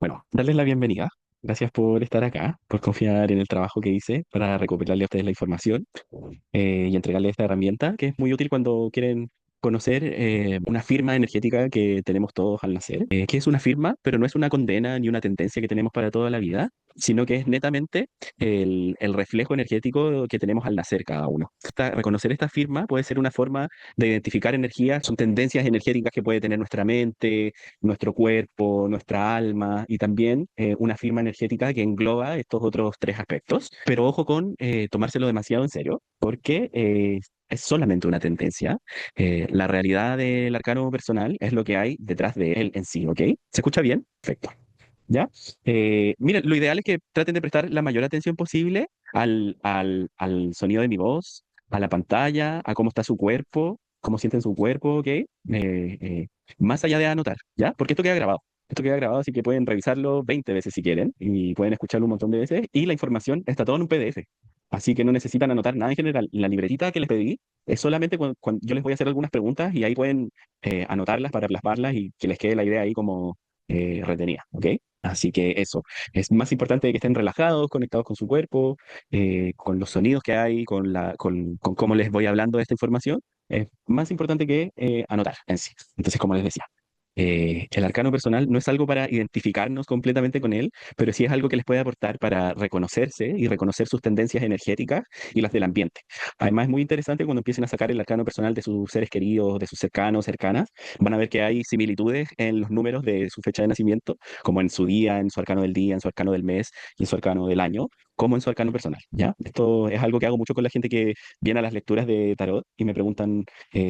Bueno, darles la bienvenida. Gracias por estar acá, por confiar en el trabajo que hice para recopilarle a ustedes la información y entregarles esta herramienta que es muy útil cuando quieren conocer una firma energética que tenemos todos al nacer, que es una firma, pero no es una condena ni una tendencia que tenemos para toda la vida, sino que es netamente el reflejo energético que tenemos al nacer cada uno. Reconocer esta firma puede ser una forma de identificar energías, son tendencias energéticas que puede tener nuestra mente, nuestro cuerpo, nuestra alma y también una firma energética que engloba estos otros tres aspectos. Pero ojo con tomárselo demasiado en serio, porque es solamente una tendencia. La realidad del arcano personal es lo que hay detrás de él en sí, ¿ok? ¿Se escucha bien? Perfecto. ¿Ya? Miren, lo ideal es que traten de prestar la mayor atención posible al sonido de mi voz, a la pantalla, a cómo está su cuerpo, cómo sienten su cuerpo, ¿ok? Más allá de anotar, ¿ya? Porque esto queda grabado. Esto queda grabado, así que pueden revisarlo 20 veces si quieren y pueden escucharlo un montón de veces. Y la información está todo en un PDF. Así que no necesitan anotar nada en general. La libretita que les pedí es solamente cuando yo les voy a hacer algunas preguntas y ahí pueden anotarlas para plasmarlas y que les quede la idea ahí como retenida, ¿ok? Así que eso, es más importante que estén relajados, conectados con su cuerpo, con los sonidos que hay, con cómo les voy hablando de esta información. Es más importante que anotar en sí. Entonces, como les decía, el arcano personal no es algo para identificarnos completamente con él, pero sí es algo que les puede aportar para reconocerse y reconocer sus tendencias energéticas y las del ambiente. Además, es muy interesante cuando empiecen a sacar el arcano personal de sus seres queridos, de sus cercanos, cercanas, van a ver que hay similitudes en los números de su fecha de nacimiento, como en su día, en su arcano del día, en su arcano del mes y en su arcano del año, como en su arcano personal, ¿ya? Esto es algo que hago mucho con la gente que viene a las lecturas de tarot y me preguntan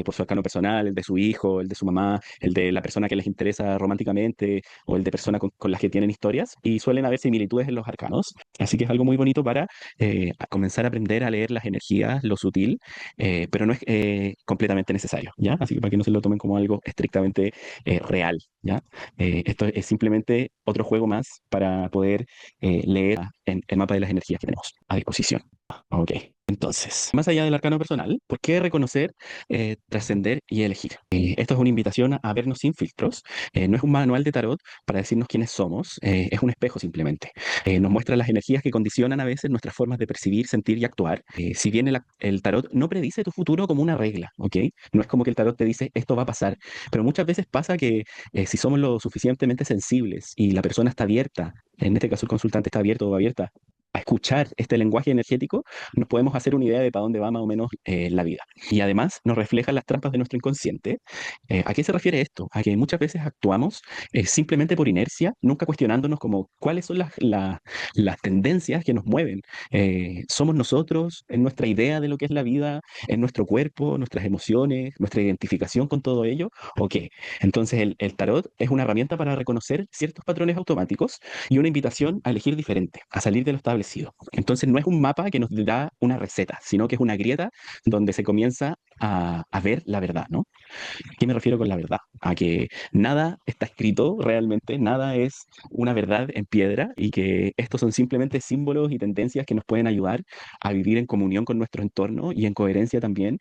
por su arcano personal, el de su hijo, el de su mamá, el de la persona que les interesa románticamente o el de personas con las que tienen historias y suelen haber similitudes en los arcanos. Así que es algo muy bonito para comenzar a aprender a leer las energías, lo sutil, pero no es completamente necesario, ¿ya? Así que para que no se lo tomen como algo estrictamente real, ¿ya? Esto es simplemente otro juego más para poder leer en el mapa de las energías que tenemos a disposición. Ok. Entonces, más allá del arcano personal, ¿por qué reconocer, trascender y elegir? Esto es una invitación a vernos sin filtros. No es un manual de tarot para decirnos quiénes somos, es un espejo simplemente. Nos muestra las energías que condicionan a veces nuestras formas de percibir, sentir y actuar. Si bien el tarot no predice tu futuro como una regla, ¿ok? No es como que el tarot te dice esto va a pasar, pero muchas veces pasa que si somos lo suficientemente sensibles y la persona está abierta, en este caso el consultante está abierto o abierta a escuchar este lenguaje energético, nos podemos hacer una idea de para dónde va más o menos la vida. Y además nos refleja las trampas de nuestro inconsciente. ¿A qué se refiere esto? A que muchas veces actuamos simplemente por inercia, nunca cuestionándonos como cuáles son las tendencias que nos mueven. ¿Somos nosotros en nuestra idea de lo que es la vida, en nuestro cuerpo, nuestras emociones, nuestra identificación con todo ello? ¿O qué? Entonces el tarot es una herramienta para reconocer ciertos patrones automáticos y una invitación a elegir diferente, a salir de lo establecido. Entonces no es un mapa que nos da una receta, sino que es una grieta donde se comienza a ver la verdad, ¿no? ¿A qué me refiero con la verdad? A que nada está escrito realmente, nada es una verdad en piedra y que estos son simplemente símbolos y tendencias que nos pueden ayudar a vivir en comunión con nuestro entorno y en coherencia también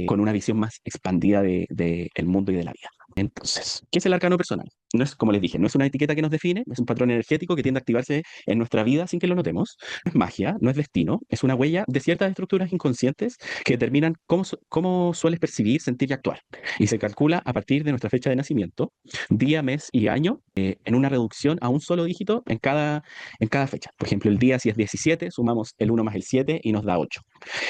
con una visión más expandida de el mundo y de la vida. Entonces, ¿qué es el arcano personal? No es, como les dije, no es una etiqueta que nos define, es un patrón energético que tiende a activarse en nuestra vida sin que lo notemos. No es magia, no es destino, es una huella de ciertas estructuras inconscientes que determinan cómo sueles percibir, sentir y actuar. Y se calcula a partir de nuestra fecha de nacimiento, día, mes y año, en una reducción a un solo dígito en cada fecha. Por ejemplo, el día si es 17, sumamos el 1 más el 7 y nos da 8.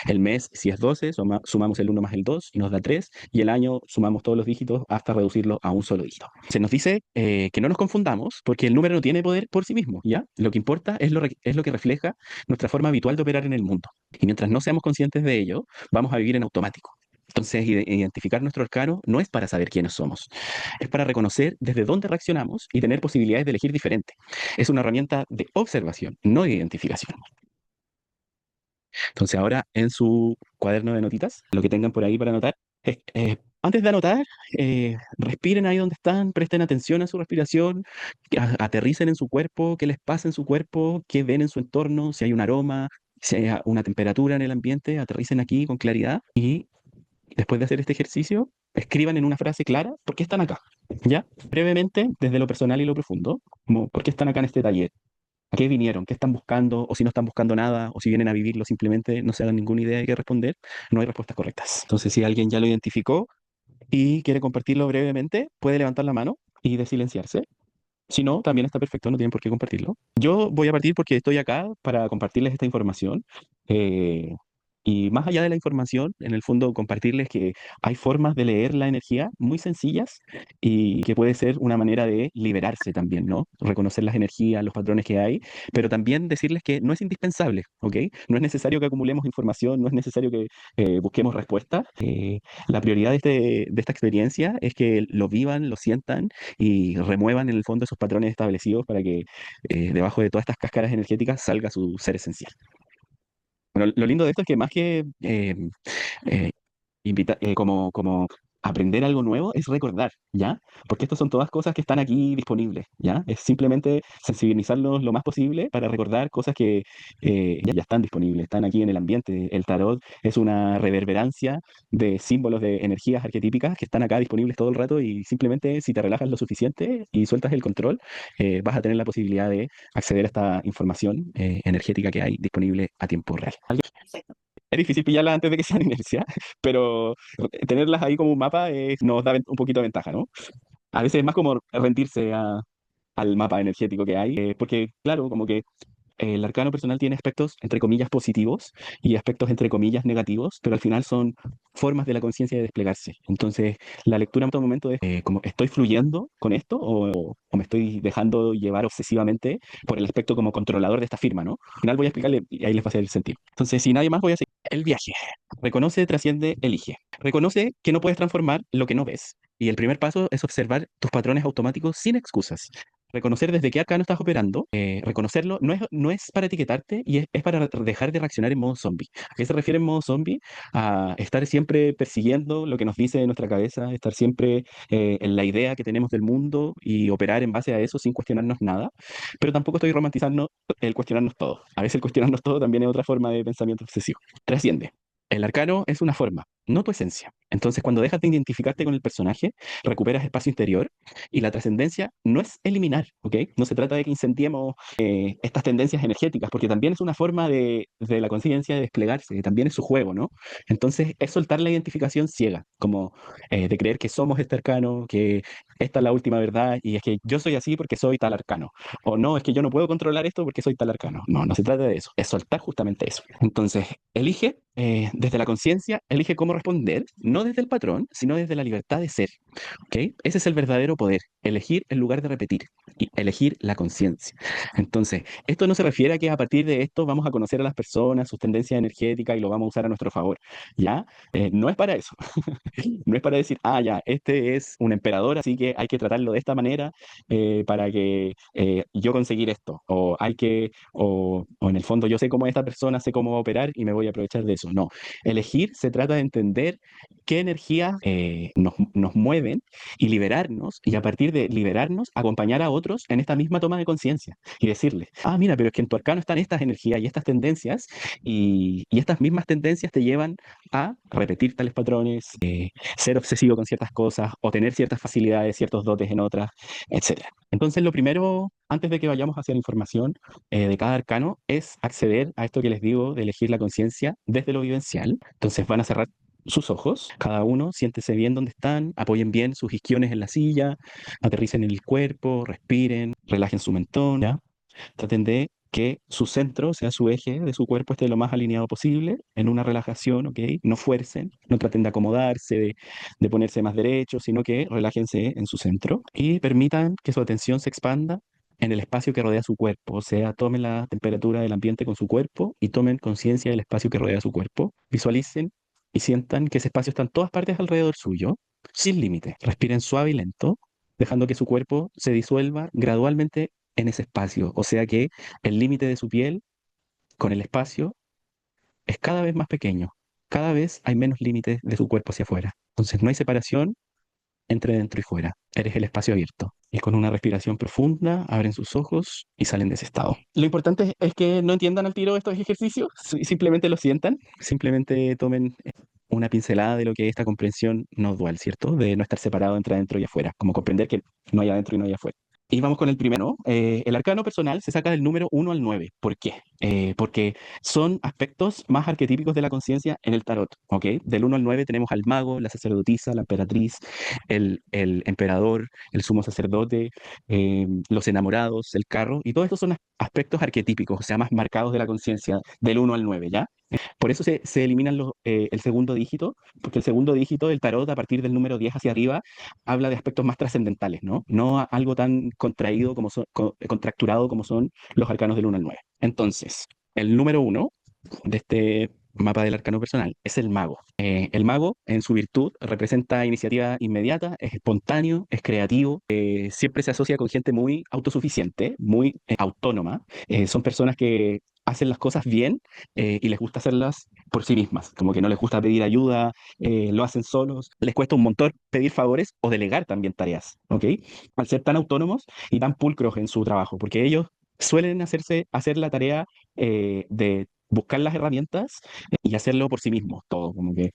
El mes, si es 12, sumamos el 1 más el 2 y nos da 3. Y el año, sumamos todos los dígitos hasta reducirlo a un solo dígito. Se nos dice que no nos confundamos porque el número no tiene poder por sí mismo, ¿ya? Lo que importa es lo que refleja nuestra forma habitual de operar en el mundo. Y mientras no seamos conscientes de ello, vamos a vivir en automático. Entonces, identificar nuestro arcano no es para saber quiénes somos, es para reconocer desde dónde reaccionamos y tener posibilidades de elegir diferente. Es una herramienta de observación, no de identificación. Entonces ahora en su cuaderno de notitas, lo que tengan por ahí para anotar, antes de anotar, respiren ahí donde están, presten atención a su respiración, que aterricen en su cuerpo, qué les pasa en su cuerpo, qué ven en su entorno, si hay un aroma, si hay una temperatura en el ambiente, aterricen aquí con claridad y después de hacer este ejercicio, escriban en una frase clara por qué están acá. ¿Ya? Brevemente, desde lo personal y lo profundo. Como, ¿por qué están acá en este taller? ¿A qué vinieron? ¿Qué están buscando? O si no están buscando nada, o si vienen a vivirlo simplemente no se hagan ninguna idea de qué responder, no hay respuestas correctas. Entonces, si alguien ya lo identificó y quiere compartirlo brevemente, puede levantar la mano y desilenciarse. Si no, también está perfecto, no tienen por qué compartirlo. Yo voy a partir porque estoy acá para compartirles esta información. eh, y más allá de la información, en el fondo compartirles que hay formas de leer la energía muy sencillas y que puede ser una manera de liberarse también, ¿no? Reconocer las energías, los patrones que hay, pero también decirles que no es indispensable, ¿ok? No es necesario que acumulemos información, no es necesario que busquemos respuestas. La prioridad de esta experiencia es que lo vivan, lo sientan y remuevan en el fondo esos patrones establecidos para que debajo de todas estas cáscaras energéticas salga su ser esencial. Bueno, lo lindo de esto es que más que eh, como aprender algo nuevo es recordar, ¿ya? Porque estas son todas cosas que están aquí disponibles, ¿ya? Es simplemente sensibilizarlos lo más posible para recordar cosas que ya están disponibles, están aquí en el ambiente. El tarot es una reverberancia de símbolos de energías arquetípicas que están acá disponibles todo el rato y simplemente si te relajas lo suficiente y sueltas el control, vas a tener la posibilidad de acceder a esta información energética que hay disponible a tiempo real. Es difícil pillarlas antes de que sean inercia, pero tenerlas ahí como un mapa nos da un poquito de ventaja, ¿no? A veces es más como rendirse al mapa energético que hay, porque claro, como que el arcano personal tiene aspectos entre comillas positivos y aspectos entre comillas negativos, pero al final son formas de la conciencia de desplegarse. Entonces, la lectura en todo momento es como, ¿estoy fluyendo con esto o me estoy dejando llevar obsesivamente por el aspecto como controlador de esta firma, ¿no? Al final voy a explicarle y ahí les va a hacer el sentido. Entonces, si nadie más, voy a seguir. El viaje. Reconoce, trasciende, elige. Reconoce que no puedes transformar lo que no ves. Y el primer paso es observar tus patrones automáticos sin excusas. Reconocer desde qué arcano estás operando, reconocerlo no es para etiquetarte y es para dejar de reaccionar en modo zombie. ¿A qué se refiere en modo zombie? A estar siempre persiguiendo lo que nos dice nuestra cabeza, estar siempre en la idea que tenemos del mundo y operar en base a eso sin cuestionarnos nada. Pero tampoco estoy romantizando el cuestionarnos todo. A veces el cuestionarnos todo también es otra forma de pensamiento obsesivo. Trasciende. El arcano es una forma, no tu esencia. Entonces, cuando dejas de identificarte con el personaje, recuperas espacio interior y la trascendencia no es eliminar, ¿ok? No se trata de que incendiemos estas tendencias energéticas, porque también es una forma de la conciencia de desplegarse, también es su juego, ¿no? Entonces, es soltar la identificación ciega, como de creer que somos este arcano, que esta es la última verdad y es que yo soy así porque soy tal arcano. O no, es que yo no puedo controlar esto porque soy tal arcano. No, no se trata de eso, es soltar justamente eso. Entonces, elige desde la conciencia, elige cómo responder, no desde el patrón, sino desde la libertad de ser. ¿Ok? Ese es el verdadero poder, elegir en lugar de repetir y elegir la conciencia. Entonces, esto no se refiere a que a partir de esto vamos a conocer a las personas, sus tendencias energéticas y lo vamos a usar a nuestro favor. ¿Ya? No es para eso. No es para decir, ah, ya, este es un emperador, así que hay que tratarlo de esta manera para que yo conseguir esto. O en el fondo yo sé cómo esta persona, sé cómo va a operar y me voy a aprovechar de eso. No, elegir se trata de entender qué energías nos mueven y liberarnos, y a partir de liberarnos, acompañar a otros en esta misma toma de conciencia y decirles, ah, mira, pero es que en tu arcano están estas energías y estas tendencias, y estas mismas tendencias te llevan a repetir tales patrones, ser obsesivo con ciertas cosas o tener ciertas facilidades, ciertos dotes en otras, etcétera. Entonces, lo primero, antes de que vayamos hacia la información de cada arcano, es acceder a esto que les digo de elegir la conciencia desde lo vivencial. Entonces, van a cerrar sus ojos, cada uno, siéntese bien donde están, apoyen bien sus isquiones en la silla, aterricen en el cuerpo, respiren, relajen su mentón, ¿ya? Traten de que su centro, o sea, su eje de su cuerpo esté lo más alineado posible, en una relajación, ¿ok? No fuercen, no traten de acomodarse, de ponerse más derecho, sino que relájense en su centro y permitan que su atención se expanda en el espacio que rodea su cuerpo, o sea, tomen la temperatura del ambiente con su cuerpo y tomen conciencia del espacio que rodea su cuerpo. Visualicen y sientan que ese espacio está en todas partes alrededor suyo, sin límite. Respiren suave y lento, dejando que su cuerpo se disuelva gradualmente en ese espacio. O sea que el límite de su piel con el espacio es cada vez más pequeño. Cada vez hay menos límites de su cuerpo hacia afuera. Entonces no hay separación entre dentro y fuera. Eres el espacio abierto. Y con una respiración profunda abren sus ojos y salen de ese estado. Lo importante es que no entiendan al tiro estos ejercicios, simplemente lo sientan, simplemente tomen una pincelada de lo que es esta comprensión no dual, ¿cierto? De no estar separado entre adentro y afuera, como comprender que no hay adentro y no hay afuera. Y vamos con el primero. El arcano personal se saca del número 1 al 9. ¿Por qué? Porque son aspectos más arquetípicos de la conciencia en el tarot, ¿ok? Del 1 al 9 tenemos al mago, la sacerdotisa, la emperatriz, el emperador, el sumo sacerdote, los enamorados, el carro, y todos estos son aspectos arquetípicos, o sea, más marcados de la conciencia del 1 al 9, ¿ya? Por eso se eliminan el segundo dígito, porque el segundo dígito del tarot, a partir del número 10 hacia arriba, habla de aspectos más trascendentales, ¿no? No algo tan contraído como contracturado como son los arcanos del 1 al 9. Entonces, el número 1 de este mapa del arcano personal es el mago. El mago, en su virtud, representa iniciativa inmediata, es espontáneo, es creativo, siempre se asocia con gente muy autosuficiente, muy autónoma. Son personas que hacen las cosas bien y les gusta hacerlas por sí mismas, como que no les gusta pedir ayuda, lo hacen solos, les cuesta un montón pedir favores o delegar también tareas, ¿ok? Al ser tan autónomos y tan pulcros en su trabajo, porque ellos suelen hacer la tarea de buscar las herramientas y hacerlo por sí mismos, todo, como que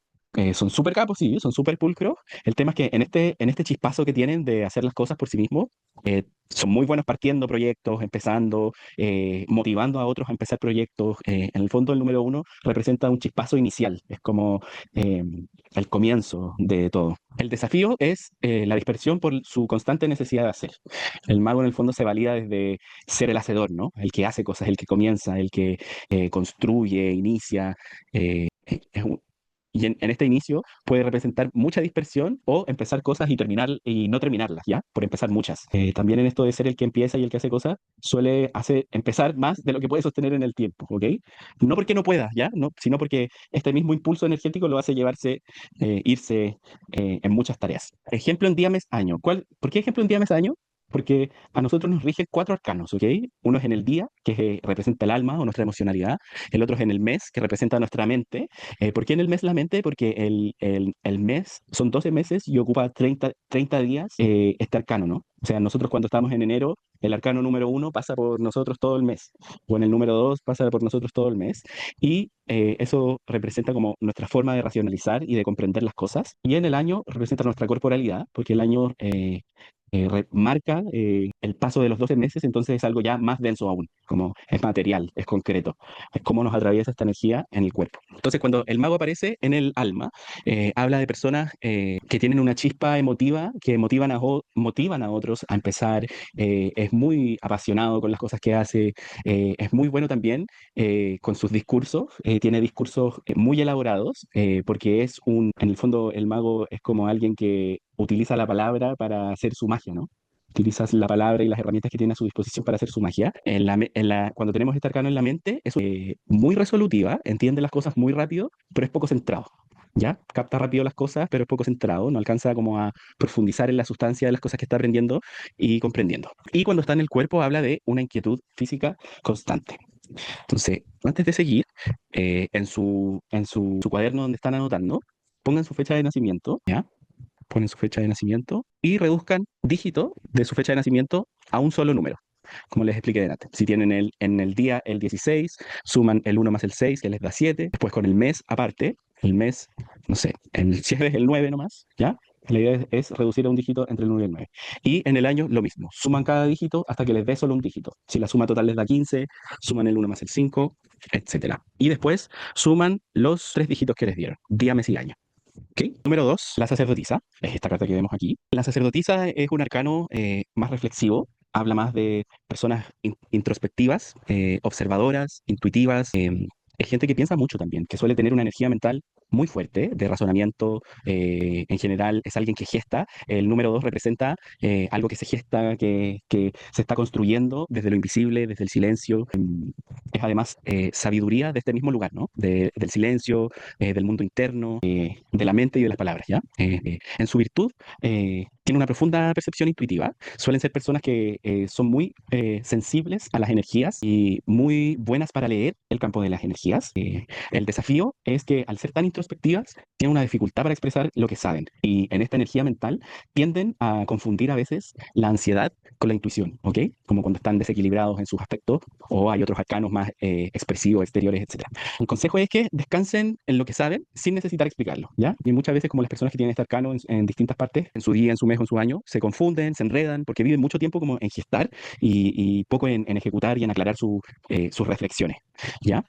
son súper capos, sí, son súper pulcros. El tema es que en este chispazo que tienen de hacer las cosas por sí mismos, son muy buenos partiendo proyectos, empezando, motivando a otros a empezar proyectos. En el fondo, el número 1 representa un chispazo inicial, es como eh, el comienzo de todo. El desafío es la dispersión por su constante necesidad de hacer. El mago en el fondo se valida desde ser el hacedor, ¿no? El que hace cosas, el que comienza, el que construye, inicia. Es y en este inicio puede representar mucha dispersión o empezar cosas y terminar y no terminarlas, ¿ya? Por empezar muchas. También en esto de ser el que empieza y el que hace cosas, suele hacer empezar más de lo que puede sostener en el tiempo, ¿ok? No porque no pueda, ¿ya? No, sino porque este mismo impulso energético lo hace llevarse, irse en muchas tareas. Ejemplo en día, mes, año. ¿Por qué ejemplo en día, mes, año? Porque a nosotros nos rigen cuatro arcanos, ¿ok? Uno es en el día, que representa el alma o nuestra emocionalidad. El otro es en el mes, que representa nuestra mente. ¿Por qué en el mes la mente? Porque el mes son 12 meses y ocupa 30 días este arcano, ¿no? O sea, nosotros cuando estamos en enero, el arcano número 1 pasa por nosotros todo el mes, o en el número 2 pasa por nosotros todo el mes, y eso representa como nuestra forma de racionalizar y de comprender las cosas. Y en el año representa nuestra corporalidad, porque el año marca el paso de los 12 meses, entonces es algo ya más denso aún, como es material, es concreto, es cómo nos atraviesa esta energía en el cuerpo. Entonces, cuando el mago aparece en el alma, habla de personas que tienen una chispa emotiva, que motivan a otros a empezar, es muy apasionado con las cosas que hace, es muy bueno también con sus discursos, tiene discursos muy elaborados, porque en el fondo, el mago es como alguien que utiliza la palabra para hacer su magia, ¿no? Utilizas la palabra y las herramientas que tiene a su disposición para hacer su magia. Cuando tenemos este arcano en la mente, es muy resolutiva, entiende las cosas muy rápido, pero es poco centrado. ¿Ya? Capta rápido las cosas, pero es poco centrado, no alcanza como a profundizar en la sustancia de las cosas que está aprendiendo y comprendiendo. Y cuando está en el cuerpo habla de una inquietud física constante. Entonces, antes de seguir, en su cuaderno donde están anotando, pongan su fecha de nacimiento, ¿ya? Ponen su fecha de nacimiento y reduzcan dígito de su fecha de nacimiento a un solo número, como les expliqué delante. Si tienen en el día el 16, suman el 1 más el 6, que les da 7. Después con el mes aparte, el mes, no sé, si es el 9 nomás, ¿ya? La idea es reducir a un dígito entre el 1 y el 9. Y en el año lo mismo, suman cada dígito hasta que les dé solo un dígito. Si la suma total les da 15, suman el 1 más el 5, etcétera. Y después suman los tres dígitos que les dieron, día, mes y año. ¿Ok? Número 2, la sacerdotisa, es esta carta que vemos aquí. La sacerdotisa es un arcano más reflexivo, habla más de personas introspectivas, observadoras, intuitivas. Es gente que piensa mucho también, que suele tener una energía mental muy fuerte, de razonamiento. En general es alguien que gesta. El número 2 representa algo que se gesta, que se está construyendo desde lo invisible, desde el silencio. Es además sabiduría de este mismo lugar, ¿no? Del silencio, del mundo interno, de la mente y de las palabras, ¿ya? En su virtud, tiene una profunda percepción intuitiva. Suelen ser personas que son muy sensibles a las energías y muy buenas para leer el campo de las energías. El desafío es que al ser tan introspectivas, tienen una dificultad para expresar lo que saben. Y en esta energía mental tienden a confundir a veces la ansiedad con la intuición, ¿ok? Como cuando están desequilibrados en sus aspectos o hay otros arcanos más expresivos, exteriores, etcétera. El consejo es que descansen en lo que saben sin necesitar explicarlo, ¿ya? Y muchas veces como las personas que tienen este arcano en distintas partes, en su día, en su mes o en su año, se confunden, se enredan, porque viven mucho tiempo como en gestar y poco en ejecutar y en aclarar sus reflexiones, ¿ya?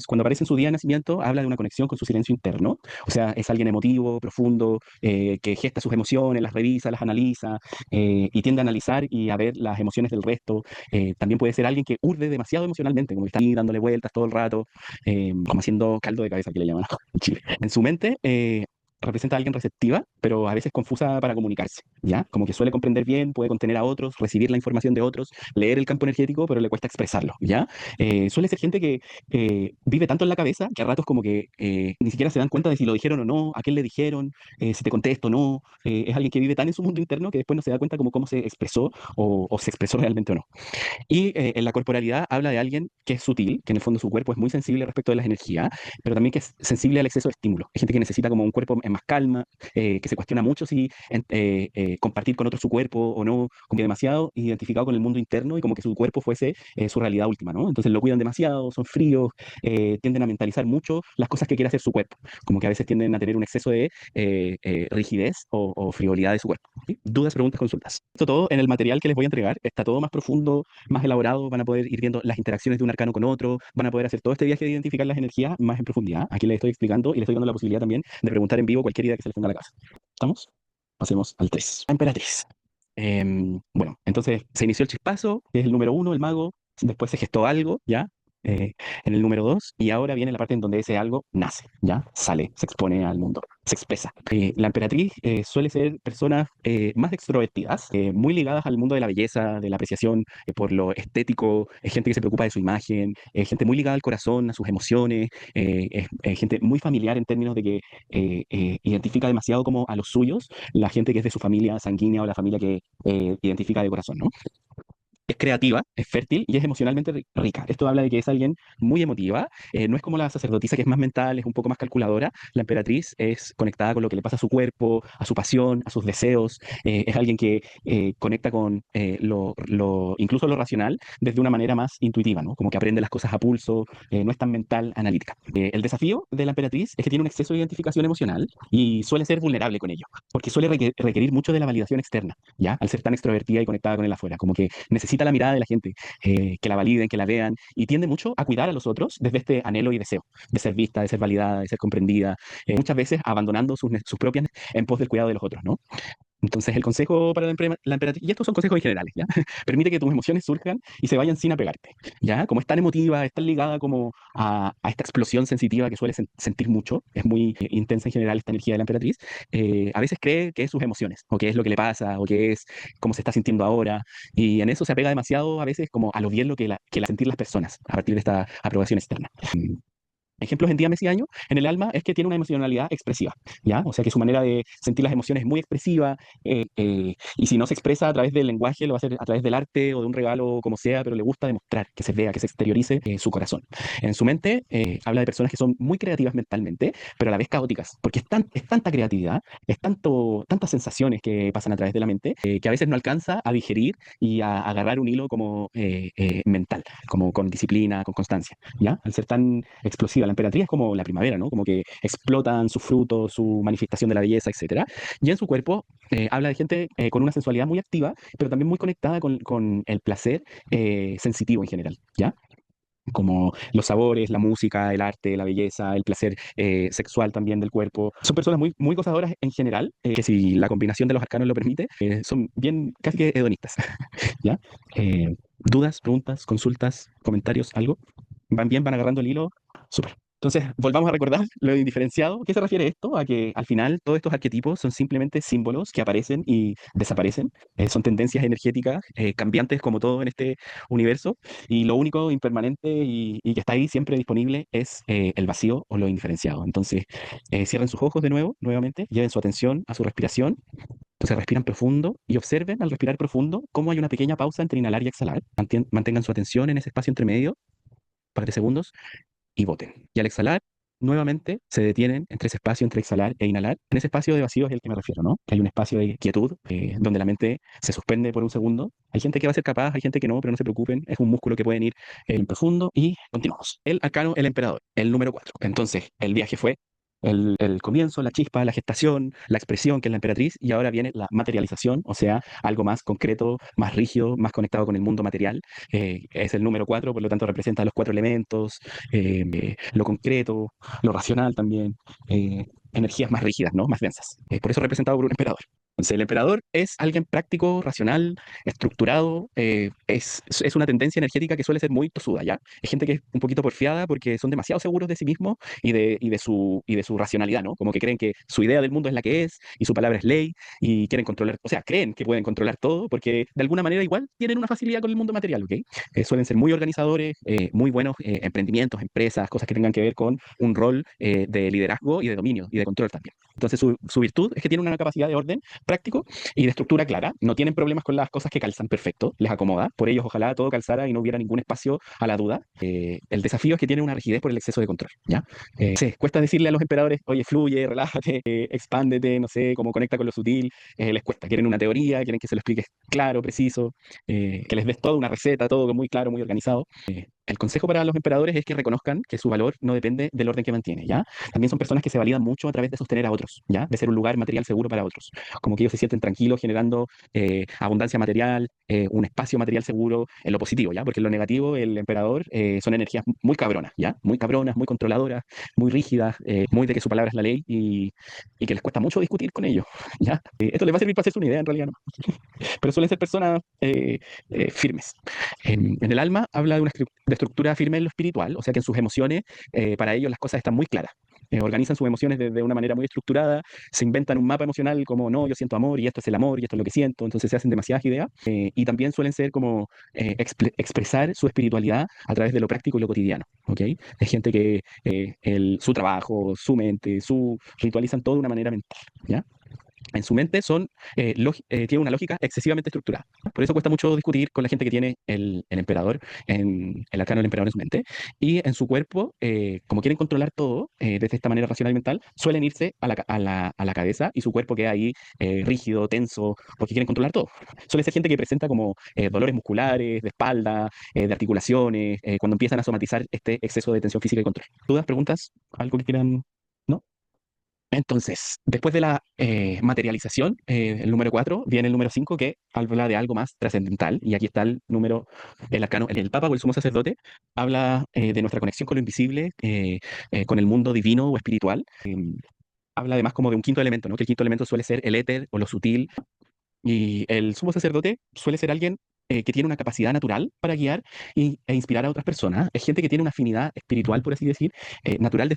Cuando aparece en su día de nacimiento, habla de una conexión con su silencio interno, o sea, es alguien emotivo, profundo, que gesta sus emociones, las revisa, las analiza, y tiende a analizar y a ver las emociones del resto. También puede ser alguien que urde demasiado emocionalmente, como que está ahí dándole vueltas todo el rato, como haciendo caldo de cabeza, que le llaman en Chile. En su mente, representa a alguien receptiva, pero a veces confusa para comunicarse, ¿ya? Como que suele comprender bien, puede contener a otros, recibir la información de otros, leer el campo energético, pero le cuesta expresarlo, ¿ya? Suele ser gente que vive tanto en la cabeza que a ratos como que ni siquiera se dan cuenta de si lo dijeron o no, a quién le dijeron, si te contesto o no. Es alguien que vive tan en su mundo interno que después no se da cuenta como cómo se expresó o se expresó realmente o no. Y en la corporalidad habla de alguien que es sutil, que en el fondo su cuerpo es muy sensible respecto de las energías, pero también que es sensible al exceso de estímulo. Hay gente que necesita como un cuerpo en más calma, que se cuestiona mucho si compartir con otro su cuerpo o no, como que demasiado identificado con el mundo interno y como que su cuerpo fuese su realidad última, ¿no? Entonces lo cuidan demasiado, son fríos, tienden a mentalizar mucho las cosas que quiere hacer su cuerpo, como que a veces tienden a tener un exceso de rigidez o frivolidad de su cuerpo. ¿Sí? Dudas, preguntas, consultas. Esto todo en el material que les voy a entregar está todo más profundo, más elaborado, van a poder ir viendo las interacciones de un arcano con otro, van a poder hacer todo este viaje de identificar las energías más en profundidad. Aquí les estoy explicando y les estoy dando la posibilidad también de preguntar en vivo cualquier idea que se les venga a la cabeza. ¿Estamos? Pasemos al 3. La emperatriz. Bueno, entonces se inició el chispazo, que es el número 1, el mago, después se gestó algo, ¿ya? Eh, en el número 2, y ahora viene la parte en donde ese algo nace, ¿ya? Sale, se expone al mundo, se expresa. La emperatriz suele ser personas más extrovertidas, muy ligadas al mundo de la belleza, de la apreciación por lo estético, es gente que se preocupa de su imagen, es gente muy ligada al corazón, a sus emociones, es gente muy familiar en términos de que identifica demasiado como a los suyos, la gente que es de su familia sanguínea o la familia que identifica de corazón, ¿no? Es creativa, es fértil y es emocionalmente rica. Esto habla de que es alguien muy emotiva, no es como la sacerdotisa que es más mental, es un poco más calculadora. La emperatriz es conectada con lo que le pasa a su cuerpo, a su pasión, a sus deseos. Es alguien que conecta con incluso lo racional desde una manera más intuitiva, ¿no? Como que aprende las cosas a pulso, no es tan mental, analítica. El desafío de la emperatriz es que tiene un exceso de identificación emocional y suele ser vulnerable con ello, porque suele requerir mucho de la validación externa, ¿ya? Al ser tan extrovertida y conectada con el afuera, como que necesita la mirada de la gente, que la validen, que la vean, y tiende mucho a cuidar a los otros desde este anhelo y deseo de ser vista, de ser validada, de ser comprendida, muchas veces abandonando sus propias en pos del cuidado de los otros, ¿no? Entonces, el consejo para la emperatriz, y estos son consejos en generales, ¿ya? Permite que tus emociones surjan y se vayan sin apegarte, ¿ya? Como es tan emotiva, es tan ligada como a esta explosión sensitiva que suele sentir mucho, es muy intensa en general esta energía de la emperatriz, a veces cree que es sus emociones, o que es lo que le pasa, o que es cómo se está sintiendo ahora, y en eso se apega demasiado a veces como a lo bien lo que la sentir las personas, a partir de esta aprobación externa. Ejemplos en día, mes y año, en el alma es que tiene una emocionalidad expresiva, ¿ya? O sea que su manera de sentir las emociones es muy expresiva, y si no se expresa a través del lenguaje, lo va a hacer a través del arte o de un regalo, como sea, pero le gusta demostrar, que se vea, que se exteriorice su corazón. En su mente habla de personas que son muy creativas mentalmente, pero a la vez caóticas, porque es tanta creatividad, tantas sensaciones que pasan a través de la mente, que a veces no alcanza a digerir y a agarrar un hilo como mental, como con disciplina, con constancia, ¿ya? Al ser tan explosiva, la emperatriz es como la primavera, ¿no? Como que explotan sus frutos, su manifestación de la belleza, etcétera. Y en su cuerpo habla de gente con una sensualidad muy activa, pero también muy conectada con el placer sensitivo en general, ¿ya? Como los sabores, la música, el arte, la belleza, el placer sexual también del cuerpo. Son personas muy, muy gozadoras en general, que si la combinación de los arcanos lo permite, son bien casi que hedonistas, ¿ya? ¿Dudas, preguntas, consultas, comentarios, algo? ¿Van bien? ¿Van agarrando el hilo? Súper. Entonces, volvamos a recordar lo indiferenciado. ¿Qué se refiere esto? A que al final todos estos arquetipos son simplemente símbolos que aparecen y desaparecen. Son tendencias energéticas cambiantes como todo en este universo. Y lo único impermanente y que está ahí siempre disponible es el vacío o lo indiferenciado. Entonces, cierren sus ojos de nuevo, nuevamente, lleven su atención a su respiración. Entonces, respiran profundo y observen al respirar profundo cómo hay una pequeña pausa entre inhalar y exhalar. Mantengan su atención en ese espacio entre medio, un par de segundos, y boten. Y al exhalar, nuevamente se detienen entre ese espacio entre exhalar e inhalar. En ese espacio de vacío es el que me refiero, ¿no? Que hay un espacio de quietud donde la mente se suspende por un segundo. Hay gente que va a ser capaz, hay gente que no, pero no se preocupen. Es un músculo que pueden ir en profundo y continuamos. El arcano, el emperador, el número 4. Entonces, el viaje fue. el comienzo, la chispa, la gestación, la expresión, que es la emperatriz, y ahora viene la materialización, o sea, algo más concreto, más rígido, más conectado con el mundo material. Es el número 4, por lo tanto representa los 4 elementos, lo concreto, lo racional también, energías más rígidas, ¿no? Más densas. Por eso representado por un emperador. Entonces, el emperador es alguien práctico, racional, estructurado, es una tendencia energética que suele ser muy tosuda, ¿ya? Es gente que es un poquito porfiada porque son demasiado seguros de sí mismos y de su racionalidad, ¿no? Como que creen que su idea del mundo es la que es y su palabra es ley y quieren controlar, o sea, creen que pueden controlar todo porque de alguna manera igual tienen una facilidad con el mundo material, ¿ok? Suelen ser muy organizadores, muy buenos emprendimientos, empresas, cosas que tengan que ver con un rol de liderazgo y de dominio y de control también. Entonces, su virtud es que tienen una capacidad de orden práctico y de estructura clara. No tienen problemas con las cosas que calzan perfecto, les acomoda. Por ellos, ojalá todo calzara y no hubiera ningún espacio a la duda. El desafío es que tienen una rigidez por el exceso de control, ¿ya? Sí, cuesta decirle a los emperadores, oye, fluye, relájate, expándete, no sé, cómo conecta con lo sutil. Les cuesta. Quieren una teoría, quieren que se lo expliques claro, preciso, que les des toda una receta, todo muy claro, muy organizado. El consejo para los emperadores es que reconozcan que su valor no depende del orden que mantiene, ¿ya? También son personas que se validan mucho a través de sostener a otros, ¿ya? De ser un lugar material seguro para otros. Como que ellos se sienten tranquilos generando abundancia material, un espacio material seguro en lo positivo, ¿ya? Porque en lo negativo, el emperador son energías muy cabronas, ¿ya? Muy cabronas, muy controladoras, muy rígidas, muy de que su palabra es la ley y que les cuesta mucho discutir con ellos, ¿ya? Esto les va a servir para hacerse una idea en realidad, ¿no? Pero suelen ser personas firmes. En el alma habla de estructura firme en lo espiritual, o sea que en sus emociones, para ellos las cosas están muy claras. Organizan sus emociones de una manera muy estructurada, se inventan un mapa emocional como, no, yo siento amor y esto es el amor y esto es lo que siento, entonces se hacen demasiadas ideas y también suelen ser como expresar su espiritualidad a través de lo práctico y lo cotidiano, ¿ok? Es gente que su trabajo, su mente, ritualizan todo de una manera mental, ¿ya? En su mente tiene una lógica excesivamente estructurada. Por eso cuesta mucho discutir con la gente que tiene el emperador, el arcano del emperador en su mente. Y en su cuerpo, como quieren controlar todo desde esta manera racional y mental, suelen irse a la cabeza y su cuerpo queda ahí rígido, tenso, porque quieren controlar todo. Suele ser gente que presenta como dolores musculares, de espalda, de articulaciones, cuando empiezan a somatizar este exceso de tensión física y control. ¿Dudas, preguntas? ¿Algo que quieran? ¿No? Entonces, después de la materialización, el número 4, viene el número 5 que habla de algo más trascendental. Y aquí está el arcano, el Papa o el sumo sacerdote, habla de nuestra conexión con lo invisible, con el mundo divino o espiritual. Habla además como de un quinto elemento, ¿no? Que el quinto elemento suele ser el éter o lo sutil. Y el sumo sacerdote suele ser alguien que tiene una capacidad natural para guiar e inspirar a otras personas. Es gente que tiene una afinidad espiritual, por así decir, natural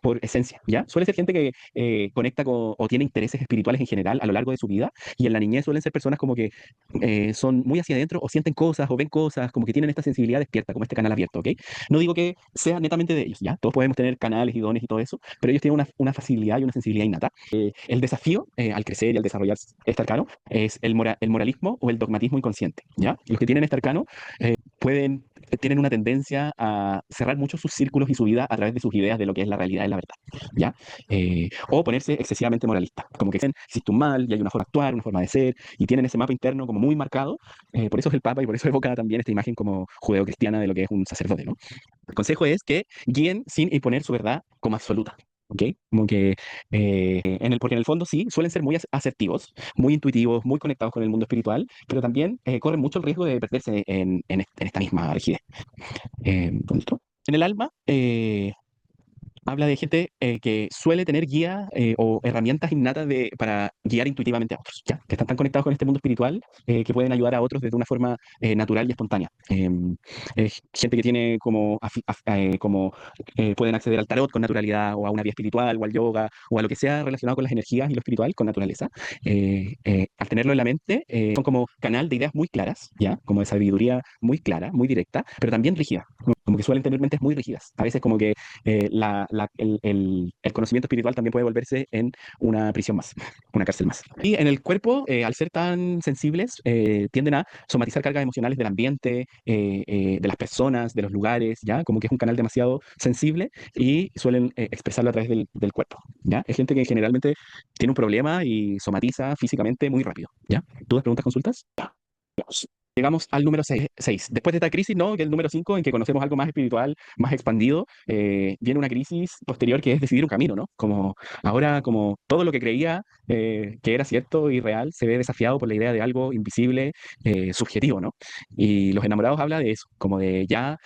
por esencia, ¿ya? Suele ser gente que conecta con o tiene intereses espirituales en general a lo largo de su vida y en la niñez suelen ser personas como que son muy hacia adentro o sienten cosas o ven cosas, como que tienen esta sensibilidad despierta, como este canal abierto, ¿ok? No digo que sea netamente de ellos, ¿ya? Todos podemos tener canales y dones y todo eso, pero ellos tienen una facilidad y una sensibilidad innata. El desafío al crecer y al desarrollar este arcano es el moralismo o el dogmatismo inconsciente, ¿ya? Los que tienen este arcano tienen una tendencia a cerrar mucho sus círculos y su vida a través de sus ideas de lo que es la realidad y la verdad, ¿ya? O ponerse excesivamente moralista, como que dicen, existe un mal y hay una forma de actuar, una forma de ser, y tienen ese mapa interno como muy marcado, por eso es el Papa y por eso evoca también esta imagen como judeocristiana de lo que es un sacerdote, ¿no? El consejo es que guíen sin imponer su verdad como absoluta, ¿ok? Como que, porque en el fondo sí, suelen ser muy asertivos, muy intuitivos, muy conectados con el mundo espiritual, pero también corren mucho el riesgo de perderse en esta misma rigidez. ¿Con esto? En el alma, habla de gente que suele tener guía o herramientas innatas para guiar intuitivamente a otros, ¿ya? Que están tan conectados con este mundo espiritual que pueden ayudar a otros desde una forma natural y espontánea. Es gente que tiene pueden acceder al tarot con naturalidad o a una vía espiritual o al yoga o a lo que sea relacionado con las energías y lo espiritual con naturaleza. Al tenerlo en la mente, son como canal de ideas muy claras, ¿ya? Como de sabiduría muy clara, muy directa, pero también rígida. Como que suelen tener mentes muy rígidas. A veces como que el conocimiento espiritual también puede volverse en una prisión más, una cárcel más. Y en el cuerpo, al ser tan sensibles, tienden a somatizar cargas emocionales del ambiente, de las personas, de los lugares, ¿ya? Como que es un canal demasiado sensible y suelen expresarlo a través del cuerpo, ¿ya? Es gente que generalmente tiene un problema y somatiza físicamente muy rápido, ¿ya? ¿Dudas, preguntas, consultas? Ya. Veamos. Llegamos al número 6. Después de esta crisis, ¿no? Que es el número 5, en que conocemos algo más espiritual, más expandido, viene una crisis posterior que es decidir un camino, ¿no? Como ahora, como todo lo que creía que era cierto y real, se ve desafiado por la idea de algo invisible, subjetivo, ¿no? Y Los Enamorados habla de eso, como de ya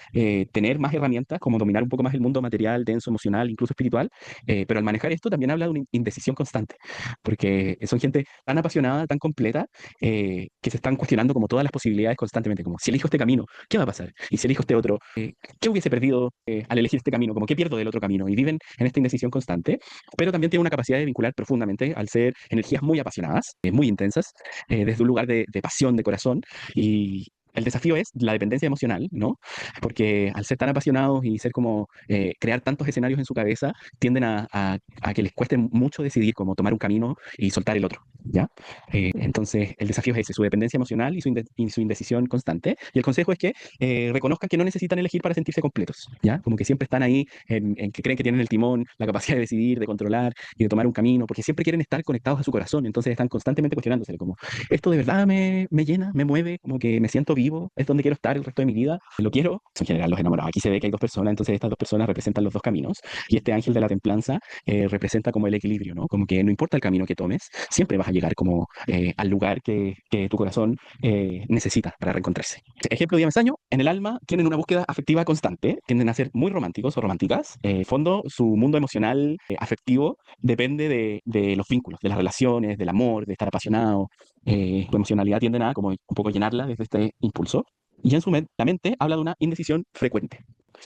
tener más herramientas, como dominar un poco más el mundo material, denso, emocional, incluso espiritual, pero al manejar esto también habla de una indecisión constante, porque son gente tan apasionada, tan completa, que se están cuestionando como todas las posibilidades constantemente, como si elijo este camino, ¿qué va a pasar? Y si elijo este otro, ¿qué hubiese perdido al elegir este camino? Como qué pierdo del otro camino. Y viven en esta indecisión constante, pero también tienen una capacidad de vincular profundamente al ser energías muy apasionadas, muy intensas, desde un lugar de pasión, de corazón. Y el desafío es la dependencia emocional, ¿no? Porque al ser tan apasionados y ser como crear tantos escenarios en su cabeza, tienden a que les cueste mucho decidir cómo tomar un camino y soltar el otro, ¿ya? Entonces, el desafío es ese, su dependencia emocional y su indecisión constante. Y el consejo es que reconozcan que no necesitan elegir para sentirse completos, ¿ya? Como que siempre están ahí en que creen que tienen el timón, la capacidad de decidir, de controlar y de tomar un camino, porque siempre quieren estar conectados a su corazón, entonces están constantemente cuestionándose, como, ¿esto de verdad me llena, me mueve, como que me siento vivo, es donde quiero estar el resto de mi vida? ¿Lo quiero? En general, los enamorados. Aquí se ve que hay dos personas, entonces estas dos personas representan los dos caminos, y este ángel de la templanza representa como el equilibrio, ¿no? Como que no importa el camino que tomes, siempre vas a llegar como al lugar que tu corazón necesita para reencontrarse. Ejemplo diamesaño, en el alma tienen una búsqueda afectiva constante, tienden a ser muy románticos o románticas. Fondo, su mundo emocional, afectivo, depende de los vínculos, de las relaciones, del amor, de estar apasionado. Su emocionalidad tiende a como un poco llenarla desde este impulso. Y en la mente habla de una indecisión frecuente.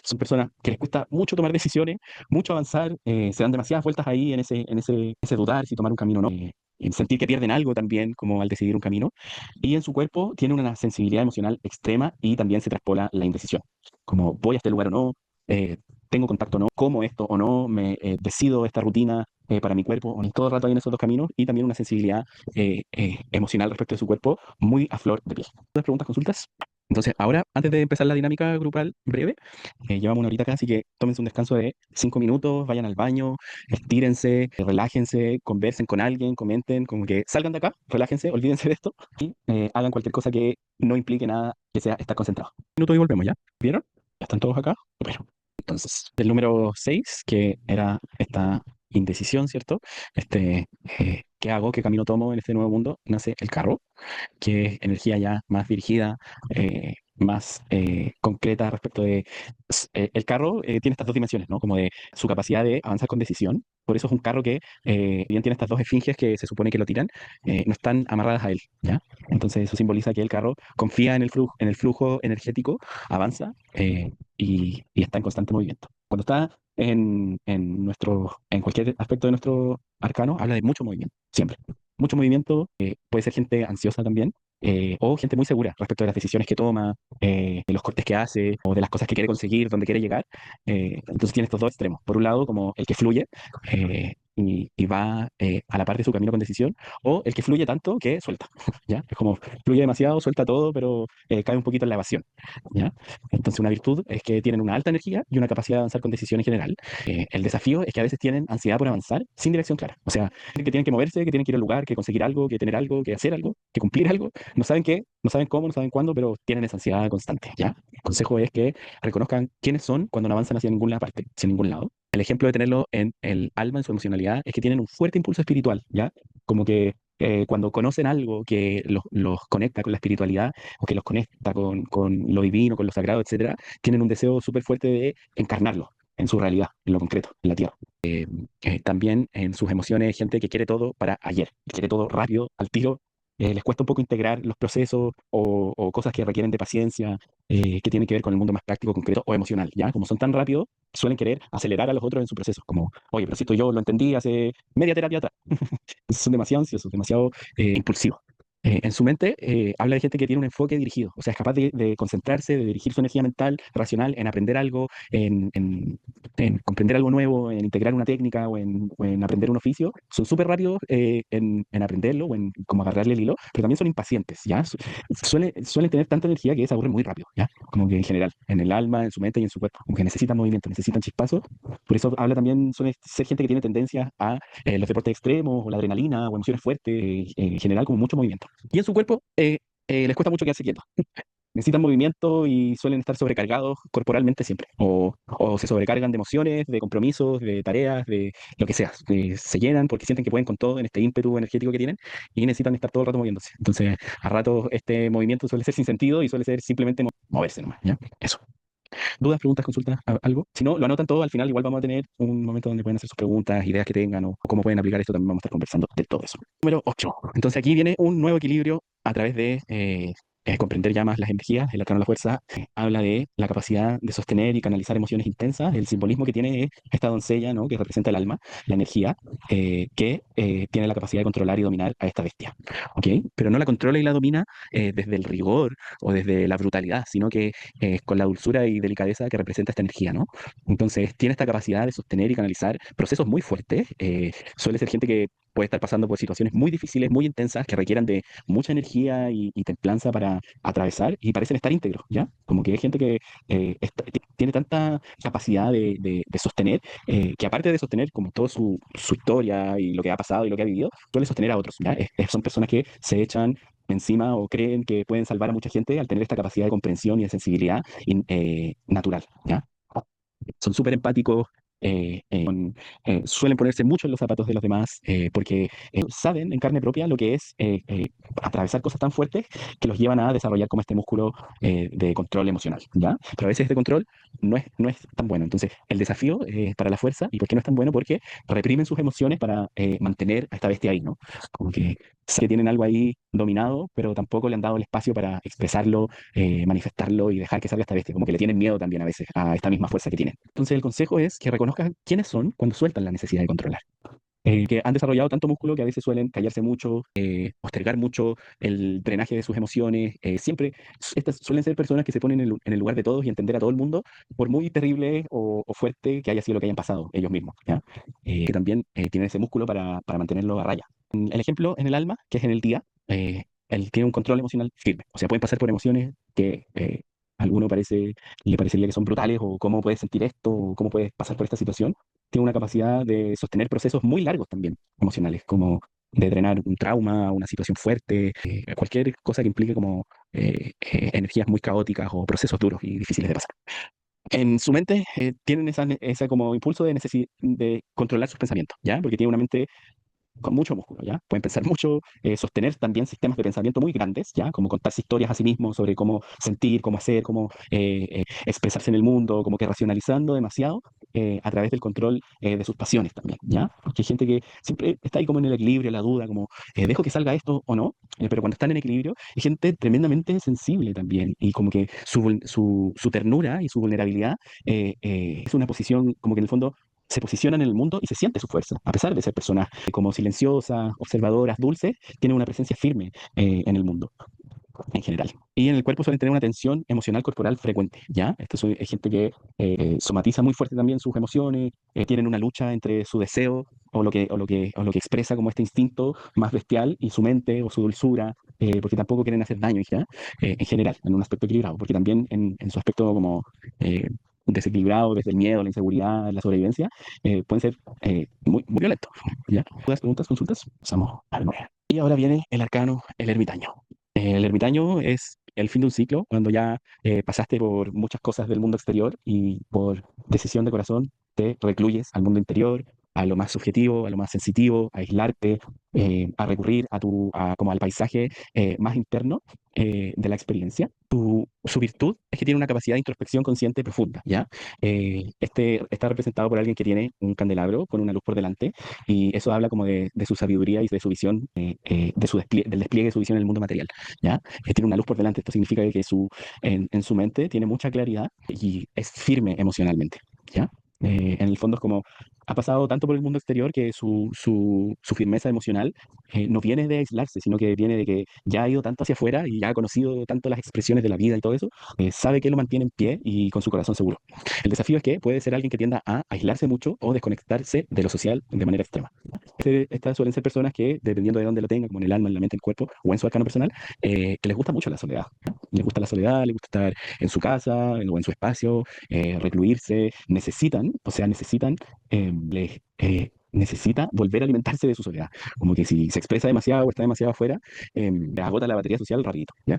Son personas que les cuesta mucho tomar decisiones, mucho avanzar, se dan demasiadas vueltas ahí en ese dudar si tomar un camino o no, en sentir que pierden algo también, como al decidir un camino. Y en su cuerpo tiene una sensibilidad emocional extrema y también se traspola la indecisión, como voy a este lugar o no, eh, tengo contacto o no, como esto o no, me decido esta rutina para mi cuerpo, o no. Todo el rato hay en esos dos caminos y también una sensibilidad emocional respecto de su cuerpo muy a flor de piel. ¿Otras preguntas, consultas? Entonces, ahora, antes de empezar la dinámica grupal breve, llevamos una horita acá, así que tómense un descanso de 5 minutos, vayan al baño, estírense, relájense, conversen con alguien, comenten, como que salgan de acá, relájense, olvídense de esto y hagan cualquier cosa que no implique nada que sea estar concentrado. Un minuto y volvemos, ¿ya? ¿Vieron? ¿Ya están todos acá? Bueno, entonces, el número 6, que era esta indecisión, ¿cierto? ¿Qué hago? ¿Qué camino tomo en este nuevo mundo? Nace el carro, que es energía ya más dirigida, más concreta respecto de... el carro tiene estas dos dimensiones, ¿no? Como de su capacidad de avanzar con decisión. Por eso es un carro que, bien tiene estas dos esfinges que se supone que lo tiran, no están amarradas a él, ¿ya? Entonces eso simboliza que el carro confía en el flujo energético, avanza y está en constante movimiento. Cuando está en cualquier aspecto de nuestro arcano, habla de mucho movimiento, siempre. Mucho movimiento, puede ser gente ansiosa también, o gente muy segura respecto de las decisiones que toma, de los cortes que hace, o de las cosas que quiere conseguir, dónde quiere llegar. Entonces tiene estos dos extremos. Por un lado, como el que fluye y va a la par de su camino con decisión, o el que fluye tanto que suelta, ¿ya? Es como fluye demasiado, suelta todo, pero cae un poquito en la evasión, ¿ya? Entonces una virtud es que tienen una alta energía y una capacidad de avanzar con decisión en general. El desafío es que a veces tienen ansiedad por avanzar sin dirección clara. O sea, que tienen que moverse, que tienen que ir al lugar, que conseguir algo, que tener algo, que hacer algo, que cumplir algo. No saben qué, no saben cómo, no saben cuándo, pero tienen esa ansiedad constante, ¿ya? El consejo es que reconozcan quiénes son cuando no avanzan hacia ninguna parte, hacia ningún lado. El ejemplo de tenerlo en el alma, en su emocionalidad, es que tienen un fuerte impulso espiritual, ¿ya? Como que cuando conocen algo que los conecta con la espiritualidad o que los conecta con lo divino, con lo sagrado, etcétera, tienen un deseo súper fuerte de encarnarlo en su realidad, en lo concreto, en la tierra. También en sus emociones, gente que quiere todo para ayer, quiere todo rápido, al tiro. Les cuesta un poco integrar los procesos o cosas que requieren de paciencia, que tienen que ver con el mundo más práctico, concreto o emocional, ¿ya? Como son tan rápidos, suelen querer acelerar a los otros en su proceso, como, oye, pero si esto yo lo entendí hace media terapia atrás. Son demasiado ansiosos, demasiado impulsivos. En su mente habla de gente que tiene un enfoque dirigido, o sea, es capaz de concentrarse, de dirigir su energía mental, racional, en aprender algo, en comprender algo nuevo, en integrar una técnica o en aprender un oficio. Son súper rápidos en aprenderlo o en como agarrarle el hilo, pero también son impacientes, ¿ya? Suelen tener tanta energía que se aburren muy rápido, ¿ya? Como que en general, en el alma, en su mente y en su cuerpo, como que necesitan movimiento, necesitan chispazos. Por eso habla también, suele ser gente que tiene tendencia a los deportes extremos o la adrenalina o emociones fuertes, en general como mucho movimiento. Y en su cuerpo les cuesta mucho quedarse quietos. Necesitan movimiento y suelen estar sobrecargados corporalmente siempre. O se sobrecargan de emociones, de compromisos, de tareas, de lo que sea. Se llenan porque sienten que pueden con todo en este ímpetu energético que tienen y necesitan estar todo el rato moviéndose. Entonces, a ratos este movimiento suele ser sin sentido y suele ser simplemente moverse nomás, ¿ya? Eso. ¿Dudas, preguntas, consultas, algo? Si no, lo anotan todo, al final igual vamos a tener un momento donde pueden hacer sus preguntas, ideas que tengan o cómo pueden aplicar esto, también vamos a estar conversando de todo eso. Número 8. Entonces aquí viene un nuevo equilibrio a través de comprender ya más las energías. El arcano de la fuerza habla de la capacidad de sostener y canalizar emociones intensas. El simbolismo que tiene es esta doncella, ¿no? Que representa el alma, la energía, que tiene la capacidad de controlar y dominar a esta bestia. ¿Ok? Pero no la controla y la domina desde el rigor o desde la brutalidad, sino que con la dulzura y delicadeza que representa esta energía, ¿no? Entonces, tiene esta capacidad de sostener y canalizar procesos muy fuertes. Suele ser gente que puede estar pasando por situaciones muy difíciles, muy intensas, que requieran de mucha energía y templanza para atravesar y parecen estar íntegros, ¿ya? Como que hay gente que tiene tanta capacidad de sostener, que aparte de sostener como toda su historia y lo que ha pasado y lo que ha vivido, suele sostener a otros, ¿ya? Son personas que se echan encima o creen que pueden salvar a mucha gente al tener esta capacidad de comprensión y de sensibilidad natural, ¿ya? Son súper empáticos, suelen ponerse mucho en los zapatos de los demás porque saben en carne propia lo que es atravesar cosas tan fuertes que los llevan a desarrollar como este músculo de control emocional, ¿ya? Pero a veces este control no es tan bueno. Entonces, el desafío para la fuerza, ¿y por qué no es tan bueno? Porque reprimen sus emociones para mantener a esta bestia ahí, ¿no? Como que sé que tienen algo ahí dominado, pero tampoco le han dado el espacio para expresarlo, manifestarlo y dejar que salga esta bestia. Como que le tienen miedo también a veces a esta misma fuerza que tienen. Entonces el consejo es que reconozcan quiénes son cuando sueltan la necesidad de controlar. Que han desarrollado tanto músculo que a veces suelen callarse mucho, postergar mucho el drenaje de sus emociones. Siempre, estas suelen ser personas que se ponen en el lugar de todos y entender a todo el mundo, por muy terrible o fuerte que haya sido lo que hayan pasado ellos mismos, ¿ya? Que también tienen ese músculo para mantenerlo a raya. El ejemplo en el alma, que es en el día, él tiene un control emocional firme. O sea, pueden pasar por emociones que a alguno le parecería que son brutales, o cómo puedes sentir esto, o cómo puedes pasar por esta situación. Tiene una capacidad de sostener procesos muy largos también, emocionales, como de drenar un trauma, una situación fuerte, cualquier cosa que implique como energías muy caóticas o procesos duros y difíciles de pasar. En su mente tienen esa como impulso de controlar sus pensamientos, ¿ya? Porque tiene una mente con mucho músculo, ¿ya? Pueden pensar mucho, sostener también sistemas de pensamiento muy grandes, ¿ya? Como contarse historias a sí mismos sobre cómo sentir, cómo hacer, cómo expresarse en el mundo, como que racionalizando demasiado a través del control de sus pasiones también, ¿ya? Porque hay gente que siempre está ahí como en el equilibrio, la duda, como, ¿dejo que salga esto o no? Pero cuando están en equilibrio, hay gente tremendamente sensible también, y como que su ternura y su vulnerabilidad es una posición como que en el fondo se posicionan en el mundo y se siente su fuerza, a pesar de ser personas como silenciosas, observadoras, dulces, tienen una presencia firme en el mundo en general. Y en el cuerpo suelen tener una tensión emocional corporal frecuente, ¿ya? Es gente que somatiza muy fuerte también sus emociones, tienen una lucha entre su deseo o lo que expresa como este instinto más bestial y su mente o su dulzura, porque tampoco quieren hacer daño, ¿ya? En general, en un aspecto equilibrado, porque también en su aspecto como desequilibrado desde el miedo, la inseguridad, la sobrevivencia, pueden ser muy violentos, ¿ya? ¿Dudas, preguntas, consultas? Pasamos al 9. Y ahora viene el arcano, el ermitaño. El ermitaño es el fin de un ciclo, cuando ya pasaste por muchas cosas del mundo exterior y por decisión de corazón te recluyes al mundo interior, a lo más subjetivo, a lo más sensitivo, a aislarte, a recurrir como al paisaje más interno de la experiencia. Su virtud es que tiene una capacidad de introspección consciente profunda, ¿ya? Este está representado por alguien que tiene un candelabro con una luz por delante, y eso habla como de su sabiduría y de su visión, del despliegue de su visión en el mundo material, ¿ya? Tiene una luz por delante. Esto significa que en su mente tiene mucha claridad y es firme emocionalmente, ¿ya? En el fondo es como, ha pasado tanto por el mundo exterior que su firmeza emocional no viene de aislarse, sino que viene de que ya ha ido tanto hacia afuera y ya ha conocido tanto las expresiones de la vida y todo eso, sabe que lo mantiene en pie y con su corazón seguro. El desafío es que puede ser alguien que tienda a aislarse mucho o desconectarse de lo social de manera extrema. Estas suelen ser personas que, dependiendo de dónde lo tengan, como en el alma, en la mente, en el cuerpo o en su arcano personal, que les gusta mucho la soledad, ¿no? Les gusta la soledad, les gusta estar en su casa o en su espacio, recluirse, necesitan, o sea, necesitan necesita volver a alimentarse de su soledad. Como que si se expresa demasiado o está demasiado afuera, agota la batería social rapidito, ¿ya?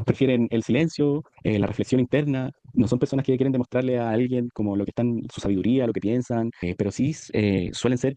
Prefieren el silencio, la reflexión interna. No son personas que quieren demostrarle a alguien como lo que están, su sabiduría, lo que piensan, pero sí suelen ser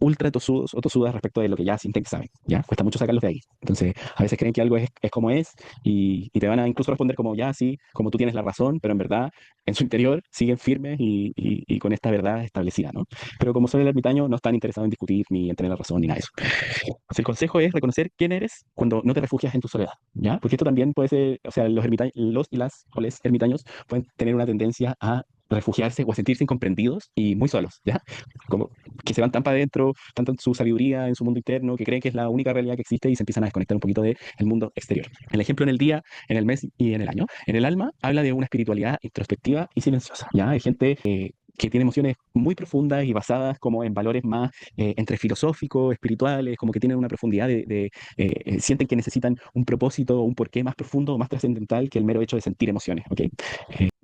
ultra tosudos o tosudas respecto de lo que ya sienten que saben, ¿ya? Cuesta mucho sacarlos de ahí. Entonces, a veces creen que algo es como es y te van a incluso responder como, ya, sí, como tú tienes la razón, pero en verdad, en su interior, siguen firmes y con esta verdad establecida, ¿no? Pero como son el ermitaño, no están interesados en discutir ni en tener la razón ni nada de eso. Entonces, el consejo es reconocer quién eres cuando no te refugias en tu soledad, ¿ya? Porque esto también puede ser, o sea, los y las o les ermitaños pueden tener una tendencia a refugiarse o a sentirse incomprendidos y muy solos, ¿ya? Como que se van tan para adentro, tanto en su sabiduría, en su mundo interno, que creen que es la única realidad que existe y se empiezan a desconectar un poquito del mundo exterior. El ejemplo en el día, en el mes y en el año. En el alma habla de una espiritualidad introspectiva y silenciosa, ¿ya? Hay gente que tiene emociones muy profundas y basadas como en valores más entre filosóficos, espirituales, como que tienen una profundidad sienten que necesitan un propósito, un porqué más profundo, más trascendental que el mero hecho de sentir emociones, ¿ok?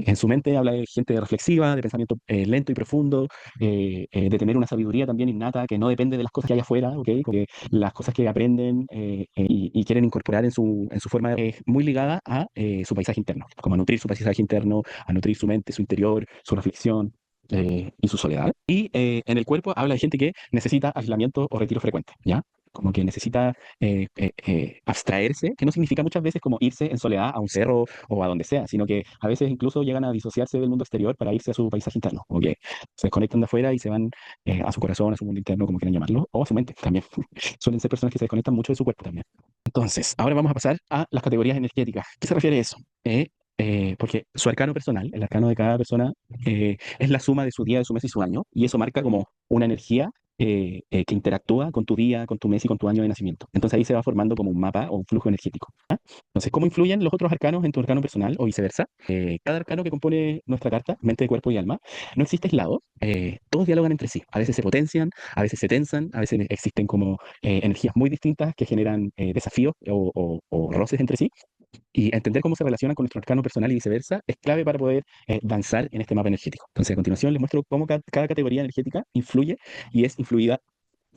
En su mente habla de gente reflexiva, de pensamiento lento y profundo, de tener una sabiduría también innata que no depende de las cosas que hay afuera, ¿ok? Porque las cosas que aprenden y quieren incorporar en su forma es muy ligada a su paisaje interno, como a nutrir su paisaje interno, a nutrir su mente, su interior, su reflexión. Y su soledad. Y en el cuerpo habla de gente que necesita aislamiento o retiro frecuente, ¿ya? Como que necesita abstraerse, que no significa muchas veces como irse en soledad a un cerro o a donde sea, sino que a veces incluso llegan a disociarse del mundo exterior para irse a su paisaje interno, como que se desconectan de afuera y se van a su corazón, a su mundo interno, como quieran llamarlo, o a su mente también. Suelen ser personas que se desconectan mucho de su cuerpo también. Entonces, ahora vamos a pasar a las categorías energéticas. ¿Qué se refiere a eso? Porque su arcano personal, el arcano de cada persona, es la suma de su día, de su mes y su año, y eso marca como una energía que interactúa con tu día, con tu mes y con tu año de nacimiento. Entonces ahí se va formando como un mapa o un flujo energético. ¿Ah? Entonces, ¿cómo influyen los otros arcanos en tu arcano personal o viceversa? Cada arcano que compone nuestra carta, mente, cuerpo y alma, no existe aislado, todos dialogan entre sí. A veces se potencian, a veces se tensan, a veces existen como energías muy distintas que generan desafíos o roces entre sí. Y entender cómo se relaciona con nuestro arcano personal y viceversa es clave para poder danzar en este mapa energético. Entonces, a continuación les muestro cómo cada categoría energética influye y es influida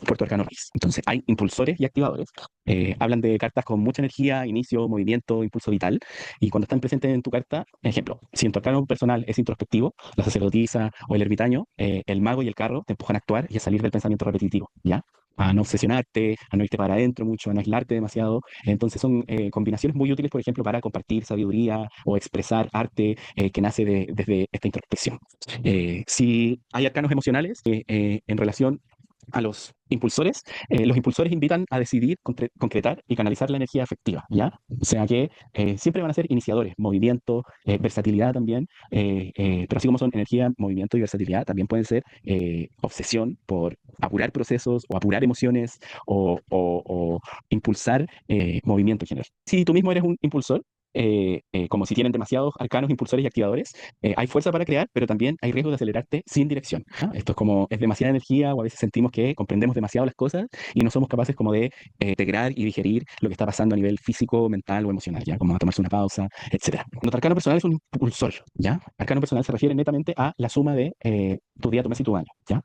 por tu arcano raíz. Entonces, hay impulsores y activadores. Hablan de cartas con mucha energía, inicio, movimiento, impulso vital. Y cuando están presentes en tu carta, ejemplo, si en tu arcano personal es introspectivo, la sacerdotisa o el ermitaño, el mago y el carro te empujan a actuar y a salir del pensamiento repetitivo, ¿ya? A no obsesionarte, a no irte para adentro mucho, a no aislarte demasiado. Entonces son combinaciones muy útiles, por ejemplo, para compartir sabiduría o expresar arte que nace desde esta introspección. Si hay arcanos emocionales en relación a los impulsores invitan a decidir, concretar y canalizar la energía afectiva, ¿ya? O sea que siempre van a ser iniciadores, movimiento, versatilidad también, pero así como son energía, movimiento y versatilidad, también pueden ser obsesión por apurar procesos o apurar emociones o impulsar movimiento en general. Si tú mismo eres un impulsor, como si tienen demasiados arcanos, impulsores y activadores, hay fuerza para crear, pero también hay riesgo de acelerarte sin dirección. ¿Ah? Esto es como, es demasiada energía o a veces sentimos que comprendemos demasiado las cosas y no somos capaces como de integrar y digerir lo que está pasando a nivel físico, mental o emocional, ¿ya? Como a tomarse una pausa, etcétera. Nuestro arcano personal es un impulsor, ¿ya? Arcano personal se refiere netamente a la suma de tu día, tu mes y tu año, ¿ya?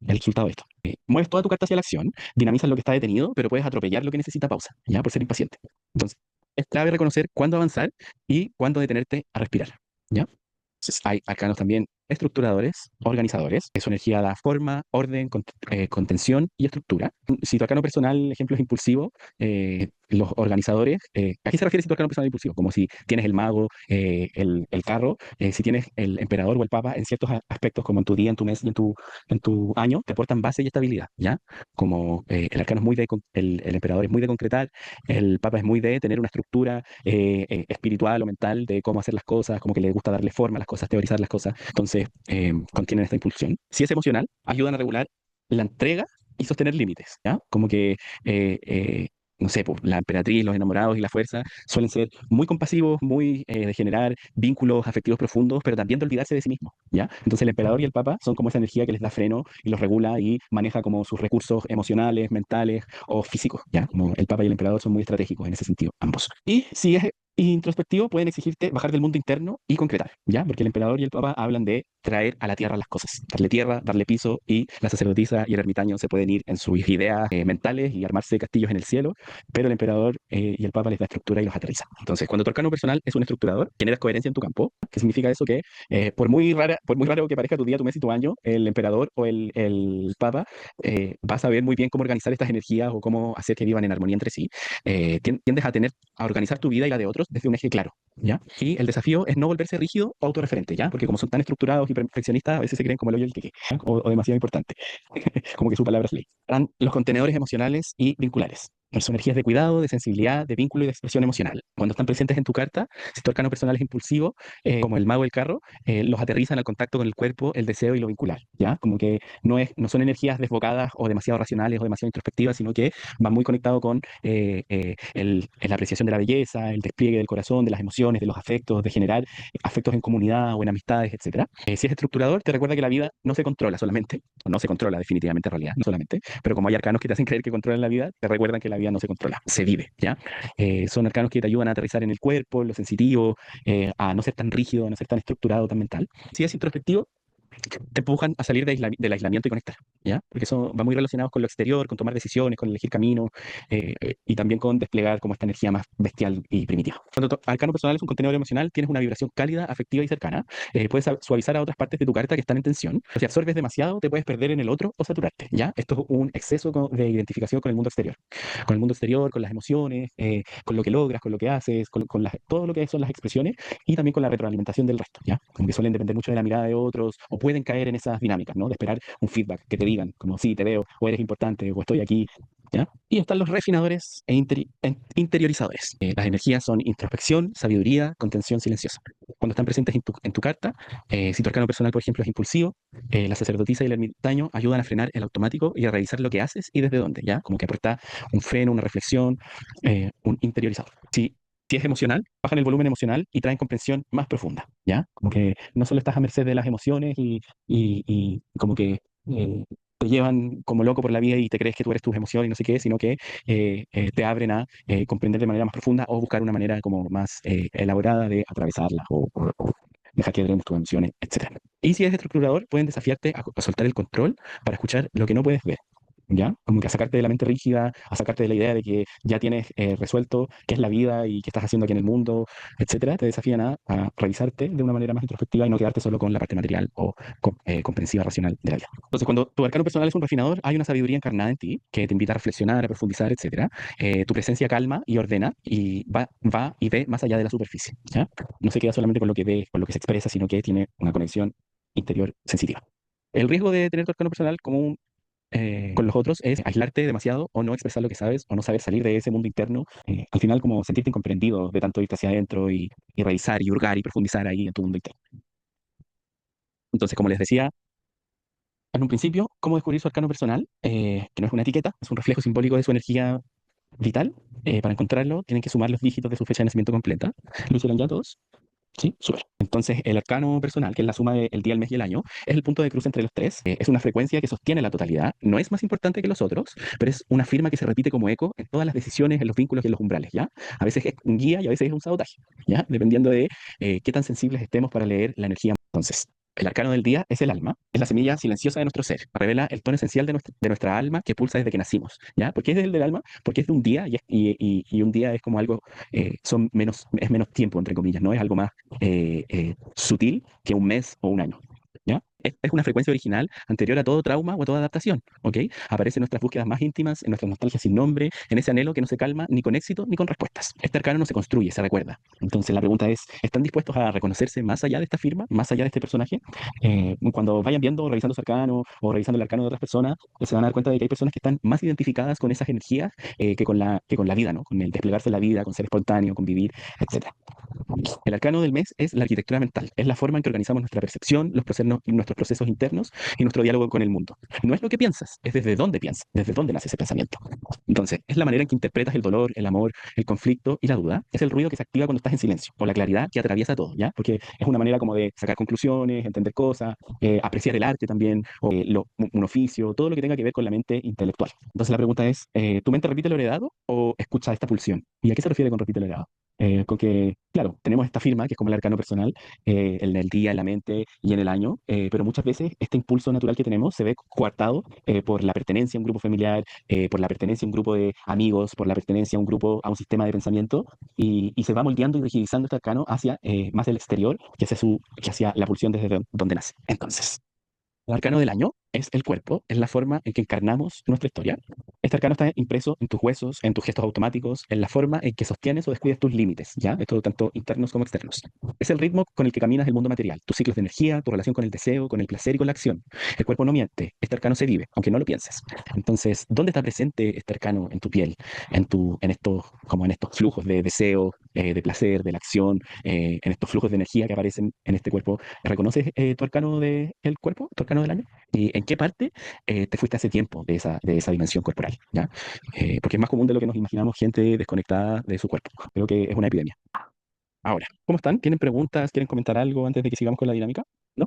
El resultado de esto. Mueves toda tu carta hacia la acción, dinamizas lo que está detenido, pero puedes atropellar lo que necesita pausa, ¿ya? Por ser impaciente. Entonces, es clave reconocer cuándo avanzar y cuándo detenerte a respirar, ¿ya? Entonces, hay arcanos también estructuradores, organizadores, que su energía da forma, orden, contención y estructura. Si tu arcano personal, ejemplo, es impulsivo, los organizadores, ¿a qué se refiere si tu arcano personal es impulsivo? Como si tienes el mago, el carro, si tienes el emperador o el papa, en ciertos aspectos, como en tu día, en tu mes y en tu año, te aportan base y estabilidad, ¿ya? Como el arcano es muy el emperador es muy de concretar, el papa es muy de tener una estructura espiritual o mental de cómo hacer las cosas, como que le gusta darle forma a las cosas, teorizar las cosas. Entonces, contienen esta impulsión. Si es emocional, ayudan a regular la entrega y sostener límites, ¿ya? Como que, no sé, pues, la emperatriz, los enamorados y la fuerza suelen ser muy compasivos, muy de generar vínculos afectivos profundos, pero también de olvidarse de sí mismos, ¿ya? Entonces el emperador y el papa son como esa energía que les da freno y los regula y maneja como sus recursos emocionales, mentales o físicos, ¿ya? Como el papa y el emperador son muy estratégicos en ese sentido, ambos. Y si es Introspectivo pueden exigirte bajar del mundo interno y concretar, ¿ya? Porque el emperador y el papa hablan de traer a la tierra las cosas, darle tierra, darle piso, y la sacerdotisa y el ermitaño se pueden ir en sus ideas mentales y armarse castillos en el cielo, pero el emperador y el papa les da estructura y los aterriza. Entonces, cuando tu arcano personal es un estructurador, generas coherencia en tu campo. ¿Qué significa eso? Que por muy raro que parezca tu día, tu mes y tu año, el emperador o el papa va a saber muy bien cómo organizar estas energías o cómo hacer que vivan en armonía entre sí. Tiendes a organizar tu vida y la de otros desde un eje claro, ¿ya? Y el desafío es no volverse rígido o autorreferente, ¿ya? Porque como son tan estructurados y perfeccionistas, a veces se creen como el hoyo del queque, ¿ya? O demasiado importante, como que su palabra es ley. Están los contenedores emocionales y vinculares. Son energías de cuidado, de sensibilidad, de vínculo y de expresión emocional. Cuando están presentes en tu carta, si tu arcano personal es impulsivo, como el mago del carro, los aterrizan al contacto con el cuerpo, el deseo y lo vincular, ¿ya? Como que no son energías desbocadas o demasiado racionales o demasiado introspectivas, sino que van muy conectados con la apreciación de la belleza, el despliegue del corazón, de las emociones, de los afectos, de generar afectos en comunidad o en amistades, etcétera. Si es estructurador, te recuerda que la vida no se controla solamente, o no se controla definitivamente en realidad, no solamente, pero como hay arcanos que te hacen creer que controlan la vida, te recuerdan que la vida no se controla, se vive, ¿ya? Son arcanos que te ayudan a aterrizar en el cuerpo, en lo sensitivo, a no ser tan rígido, a no ser tan estructurado, tan mental. Si es introspectivo, te empujan a salir del aislamiento y conectar, ¿ya? Porque eso va muy relacionado con lo exterior, con tomar decisiones, con elegir camino, y también con desplegar como esta energía más bestial y primitiva. Cuando tu arcano personal es un contenedor emocional, tienes una vibración cálida, afectiva y cercana. Puedes suavizar a otras partes de tu carta que están en tensión. Si absorbes demasiado, te puedes perder en el otro o saturarte, ¿ya? Esto es un exceso de identificación con el mundo exterior. Con el mundo exterior, con las emociones, con lo que logras, con lo que haces, todo lo que son las expresiones, y también con la retroalimentación del resto, ¿ya? Como que suelen depender mucho de la mirada de otros, o pueden caer en esas dinámicas, ¿no? De esperar un feedback, que te digan, como sí, te veo, o eres importante, o estoy aquí, ¿ya? Y están los refinadores interiorizadores. Las energías son introspección, sabiduría, contención silenciosa. Cuando están presentes en tu carta, si tu arcano personal, por ejemplo, es impulsivo, la sacerdotisa y el ermitaño ayudan a frenar el automático y a revisar lo que haces y desde dónde, ¿ya? Como que aporta un freno, una reflexión, un interiorizador. Si es emocional, bajan el volumen emocional y traen comprensión más profunda, ¿ya? Como que no solo estás a merced de las emociones y como que te llevan como loco por la vida y te crees que tú eres tus emociones y no sé qué, sino que te abren a comprender de manera más profunda o buscar una manera como más elaborada de atravesarlas o dejar que drenes tus emociones, etcétera. Y si eres estructurador, pueden desafiarte a soltar el control para escuchar lo que no puedes ver. ¿Ya? Como que a sacarte de la mente rígida, a sacarte de la idea de que ya tienes resuelto qué es la vida y qué estás haciendo aquí en el mundo, etcétera. Te desafían a revisarte de una manera más introspectiva y no quedarte solo con la parte material o comprensiva, racional de la vida. Entonces, cuando tu arcano personal es un refinador, hay una sabiduría encarnada en ti que te invita a reflexionar, a profundizar, etcétera. Tu presencia calma y ordena y va y ve más allá de la superficie, ¿ya? No se queda solamente con lo que ve, con lo que se expresa, sino que tiene una conexión interior sensitiva. El riesgo de tener tu arcano personal como con los otros es aislarte demasiado o no expresar lo que sabes o no saber salir de ese mundo interno. Al final, como sentirte incomprendido de tanto irte hacia adentro y revisar y hurgar y profundizar ahí en tu mundo interno. Entonces, como les decía en un principio, cómo descubrir su arcano personal, que no es una etiqueta, es un reflejo simbólico de su energía vital. Para encontrarlo, tienen que sumar los dígitos de su fecha de nacimiento completa. ¿Lo hicieron ya todos? Sí, súper. Entonces, el arcano personal, que es la suma del día, el mes y el año, es el punto de cruce entre los tres. Es una frecuencia que sostiene la totalidad. No es más importante que los otros, pero es una firma que se repite como eco en todas las decisiones, en los vínculos y en los umbrales, ¿ya? A veces es un guía y a veces es un sabotaje, ¿ya? Dependiendo de qué tan sensibles estemos para leer la energía. Entonces, el arcano del día es el alma, es la semilla silenciosa de nuestro ser, revela el tono esencial de nuestra alma que pulsa desde que nacimos, ¿ya? ¿Por qué es el del alma? Porque es de un día y un día es como algo, es menos tiempo, entre comillas, ¿no? Es algo más sutil que un mes o un año, ¿ya? Es una frecuencia original anterior a todo trauma o a toda adaptación, ¿ok? Aparece en nuestras búsquedas más íntimas, en nuestra nostalgia sin nombre, en ese anhelo que no se calma ni con éxito ni con respuestas. Este arcano no se construye, se recuerda. Entonces la pregunta es, ¿están dispuestos a reconocerse más allá de esta firma, más allá de este personaje? Cuando vayan viendo, revisando su arcano o revisando el arcano de otras personas, se van a dar cuenta de que hay personas que están más identificadas con esas energías que con la vida, ¿no? Con el desplegarse de la vida, con ser espontáneo, con vivir, etc. El arcano del mes es la arquitectura mental, es la forma en que organizamos nuestra percepción, nuestros procesos internos y nuestro diálogo con el mundo. No es lo que piensas, es desde dónde piensas, desde dónde nace ese pensamiento. Entonces, es la manera en que interpretas el dolor, el amor, el conflicto y la duda. Es el ruido que se activa cuando estás en silencio, o la claridad que atraviesa todo, ¿ya? Porque es una manera como de sacar conclusiones, entender cosas, apreciar el arte también, o un oficio, todo lo que tenga que ver con la mente intelectual. Entonces, la pregunta es, ¿tu mente repite lo heredado o escucha esta pulsión? ¿Y a qué se refiere con repite lo heredado? con que, claro, tenemos esta firma que es como el arcano personal, en el día, en la mente y en el año, pero muchas veces este impulso natural que tenemos se ve coartado por la pertenencia a un grupo familiar, por la pertenencia a un grupo de amigos, por la pertenencia a un grupo, a un sistema de pensamiento, y se va moldeando y rigidizando este arcano hacia más el exterior que hacia la pulsión desde donde nace. Entonces, el arcano del año es el cuerpo, es la forma en que encarnamos nuestra historia. Este arcano está impreso en tus huesos, en tus gestos automáticos, en la forma en que sostienes o descuidas tus límites, ¿ya? Esto tanto internos como externos. Es el ritmo con el que caminas el mundo material, tus ciclos de energía, tu relación con el deseo, con el placer y con la acción. El cuerpo no miente, este arcano se vive, aunque no lo pienses. Entonces, ¿dónde está presente este arcano en tu piel, en estos, como en estos flujos de deseo, de placer, de la acción, en estos flujos de energía que aparecen en este cuerpo? ¿Reconoces tu arcano del cuerpo, tu arcano del año? ¿Y en qué parte te fuiste hace tiempo de esa dimensión corporal? ¿Ya? Porque es más común de lo que nos imaginamos gente desconectada de su cuerpo. Creo que es una epidemia. Ahora, ¿cómo están? ¿Tienen preguntas? ¿Quieren comentar algo antes de que sigamos con la dinámica? ¿No?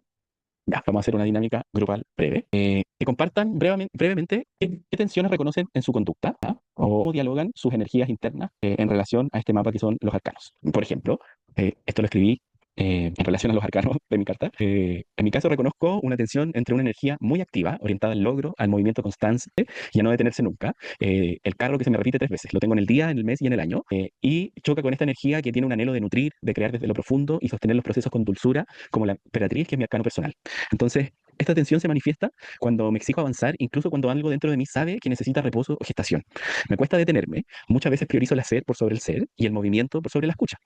Ya, vamos a hacer una dinámica grupal breve. Que compartan brevemente qué tensiones reconocen en su conducta, ¿ah? O cómo dialogan sus energías internas en relación a este mapa que son los arcanos. Por ejemplo, esto lo escribí en relación a los arcanos de mi carta. En mi caso reconozco una tensión entre una energía muy activa, orientada al logro, al movimiento constante y a no detenerse nunca. El carro que se me repite 3 veces, lo tengo en el día, en el mes y en el año. Y choca con esta energía que tiene un anhelo de nutrir, de crear desde lo profundo y sostener los procesos con dulzura, como la emperatriz, que es mi arcano personal. Entonces, esta tensión se manifiesta cuando me exijo avanzar, incluso cuando algo dentro de mí sabe que necesita reposo o gestación. Me cuesta detenerme, muchas veces priorizo el hacer por sobre el ser y el movimiento por sobre la escucha.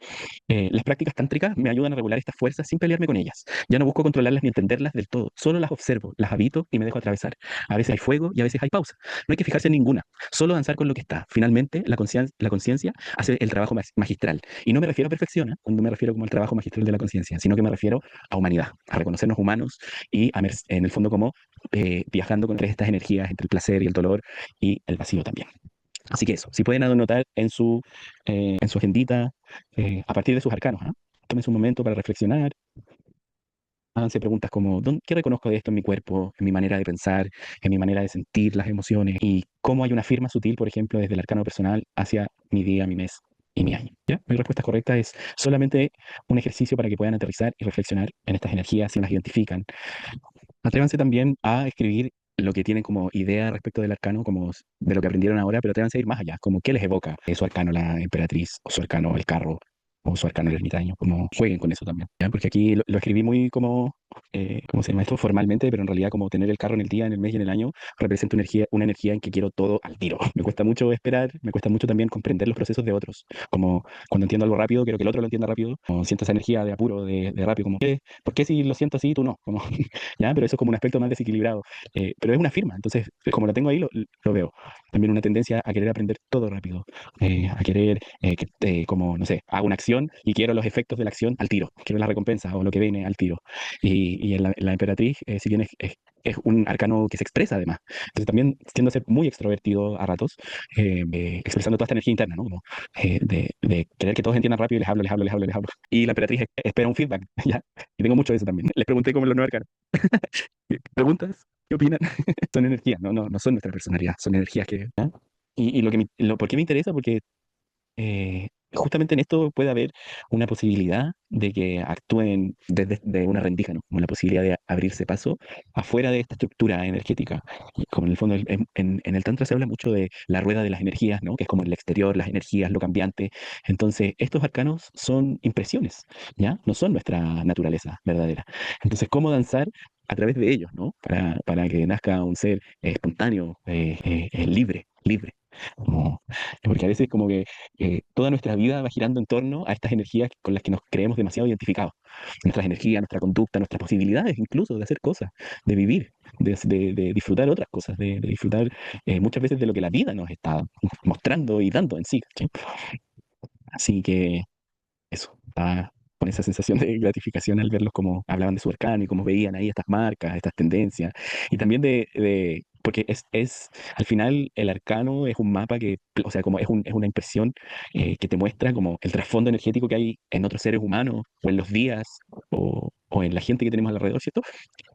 Las prácticas tántricas me ayudan a regular estas fuerzas sin pelearme con ellas. Ya no busco controlarlas ni entenderlas del todo, solo las observo, las habito y me dejo atravesar. A veces hay fuego y a veces hay pausa. No hay que fijarse en ninguna, solo danzar con lo que está. Finalmente, la conciencia hace el trabajo magistral. Y no me refiero a perfección, ¿eh? Cuando me refiero como al trabajo magistral de la conciencia, sino que me refiero a humanidad, a reconocernos humanos y en el fondo como viajando con estas energías entre el placer y el dolor y el vacío también. Así que eso, si pueden anotar en su agendita, a partir de sus arcanos, ¿ah? Tómense un momento para reflexionar, háganse preguntas como, ¿qué reconozco de esto en mi cuerpo, en mi manera de pensar, en mi manera de sentir las emociones? Y cómo hay una firma sutil, por ejemplo, desde el arcano personal hacia mi día, mi mes y mi año. ¿Ya? Mi respuesta correcta es solamente un ejercicio para que puedan aterrizar y reflexionar en estas energías si las identifican. Atrévanse también a escribir lo que tienen como idea respecto del arcano, como de lo que aprendieron ahora, pero atrévanse a ir más allá, como qué les evoca su arcano la emperatriz, o su arcano el carro, o su arcano el ermitaño, como jueguen con eso también, ¿ya? Porque aquí lo escribí muy como, ¿cómo se llama esto? Formalmente, pero en realidad como tener el carro en el día, en el mes y en el año, representa una energía en que quiero todo al tiro. Me cuesta mucho esperar, me cuesta mucho también comprender los procesos de otros, como cuando entiendo algo rápido, quiero que el otro lo entienda rápido, o siento esa energía de apuro, de rápido, como, ¿por qué si lo siento así, tú no? Como, ¿ya? Pero eso es como un aspecto más desequilibrado. Pero es una firma, entonces, como lo tengo ahí, lo veo. También una tendencia a querer aprender todo rápido, a querer, como, no sé, hago una acción y quiero los efectos de la acción al tiro, quiero la recompensa o lo que viene al tiro. Y en la emperatriz, si bien es un arcano que se expresa además, entonces también tiendo a ser muy extrovertido a ratos, expresando toda esta energía interna, ¿no? Como, de querer que todos entiendan rápido y les hablo, les hablo, les hablo, les hablo. Y la emperatriz espera un feedback, ¿ya? Y tengo mucho de eso también. Les pregunté cómo es los nueve arcanos. ¿Preguntas? ¿Qué opinan? Son energías, no son nuestra personalidad, son energías que... ¿ah? Y ¿por qué me interesa? Porque justamente en esto puede haber una posibilidad de que actúen desde de una rendija, ¿no? Como la posibilidad de abrirse paso afuera de esta estructura energética. Y como en el fondo, en el Tantra se habla mucho de la rueda de las energías, ¿no? Que es como el exterior, las energías, lo cambiante. Entonces, estos arcanos son impresiones, ¿ya? No son nuestra naturaleza verdadera. Entonces, ¿cómo danzar a través de ellos, ¿no? Para que nazca un ser espontáneo, libre, libre. Porque a veces como que toda nuestra vida va girando en torno a estas energías con las que nos creemos demasiado identificados. Nuestras energías, nuestra conducta, nuestras posibilidades incluso de hacer cosas, de vivir, de disfrutar otras cosas, de disfrutar muchas veces de lo que la vida nos está mostrando y dando en sí. ¿Sí? Así que eso, estaba con esa sensación de gratificación al verlos como hablaban de su arcano y cómo veían ahí estas marcas, estas tendencias, y también porque al final el arcano es un mapa que, o sea, como es una impresión que te muestra como el trasfondo energético que hay en otros seres humanos, o en los días, o en la gente que tenemos alrededor, ¿cierto?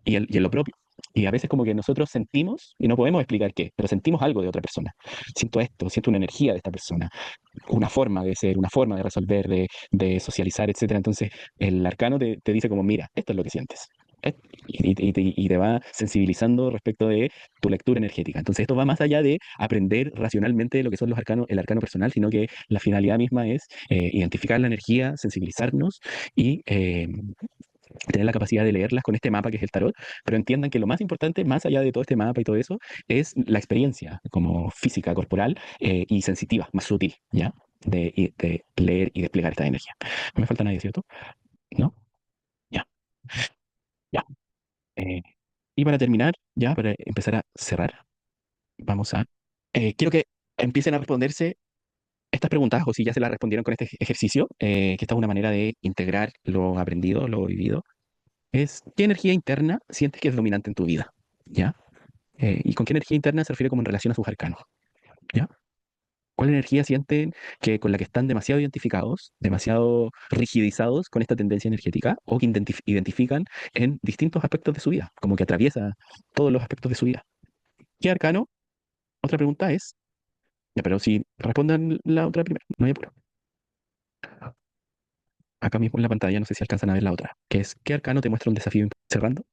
Y en lo propio. Y a veces como que nosotros sentimos, y no podemos explicar qué, pero sentimos algo de otra persona. Siento esto, siento una energía de esta persona, una forma de ser, una forma de resolver, de socializar, etcétera. Entonces, el arcano te dice como, mira, esto es lo que sientes. Et- y te va sensibilizando respecto de tu lectura energética. Entonces, esto va más allá de aprender racionalmente lo que son los arcanos, el arcano personal, sino que la finalidad misma es identificar la energía, sensibilizarnos y tener la capacidad de leerlas con este mapa que es el tarot, pero entiendan que lo más importante, más allá de todo este mapa y todo eso, es la experiencia como física, corporal y sensitiva, más sutil, ¿ya? De leer y desplegar esta energía. No me falta nadie, ¿cierto? ¿No? Ya, ya. Eh, y para terminar, ya, para empezar a cerrar, vamos a... quiero que empiecen a responderse estas preguntas, o si ya se las respondieron con este ejercicio, que esta es una manera de integrar lo aprendido, lo vivido, es qué energía interna sientes que es dominante en tu vida, ¿ya? ¿Y con qué energía interna se refiere como en relación a sus arcanos? ¿Ya? ¿Cuál energía sienten que con la que están demasiado identificados, demasiado rigidizados con esta tendencia energética o que identifican en distintos aspectos de su vida, como que atraviesa todos los aspectos de su vida? ¿Qué arcano? Otra pregunta es, ya, pero si respondan la otra primero, no hay apuro. Acá mismo en la pantalla, no sé si alcanzan a ver la otra, que es, ¿qué arcano te muestra un desafío cerrando?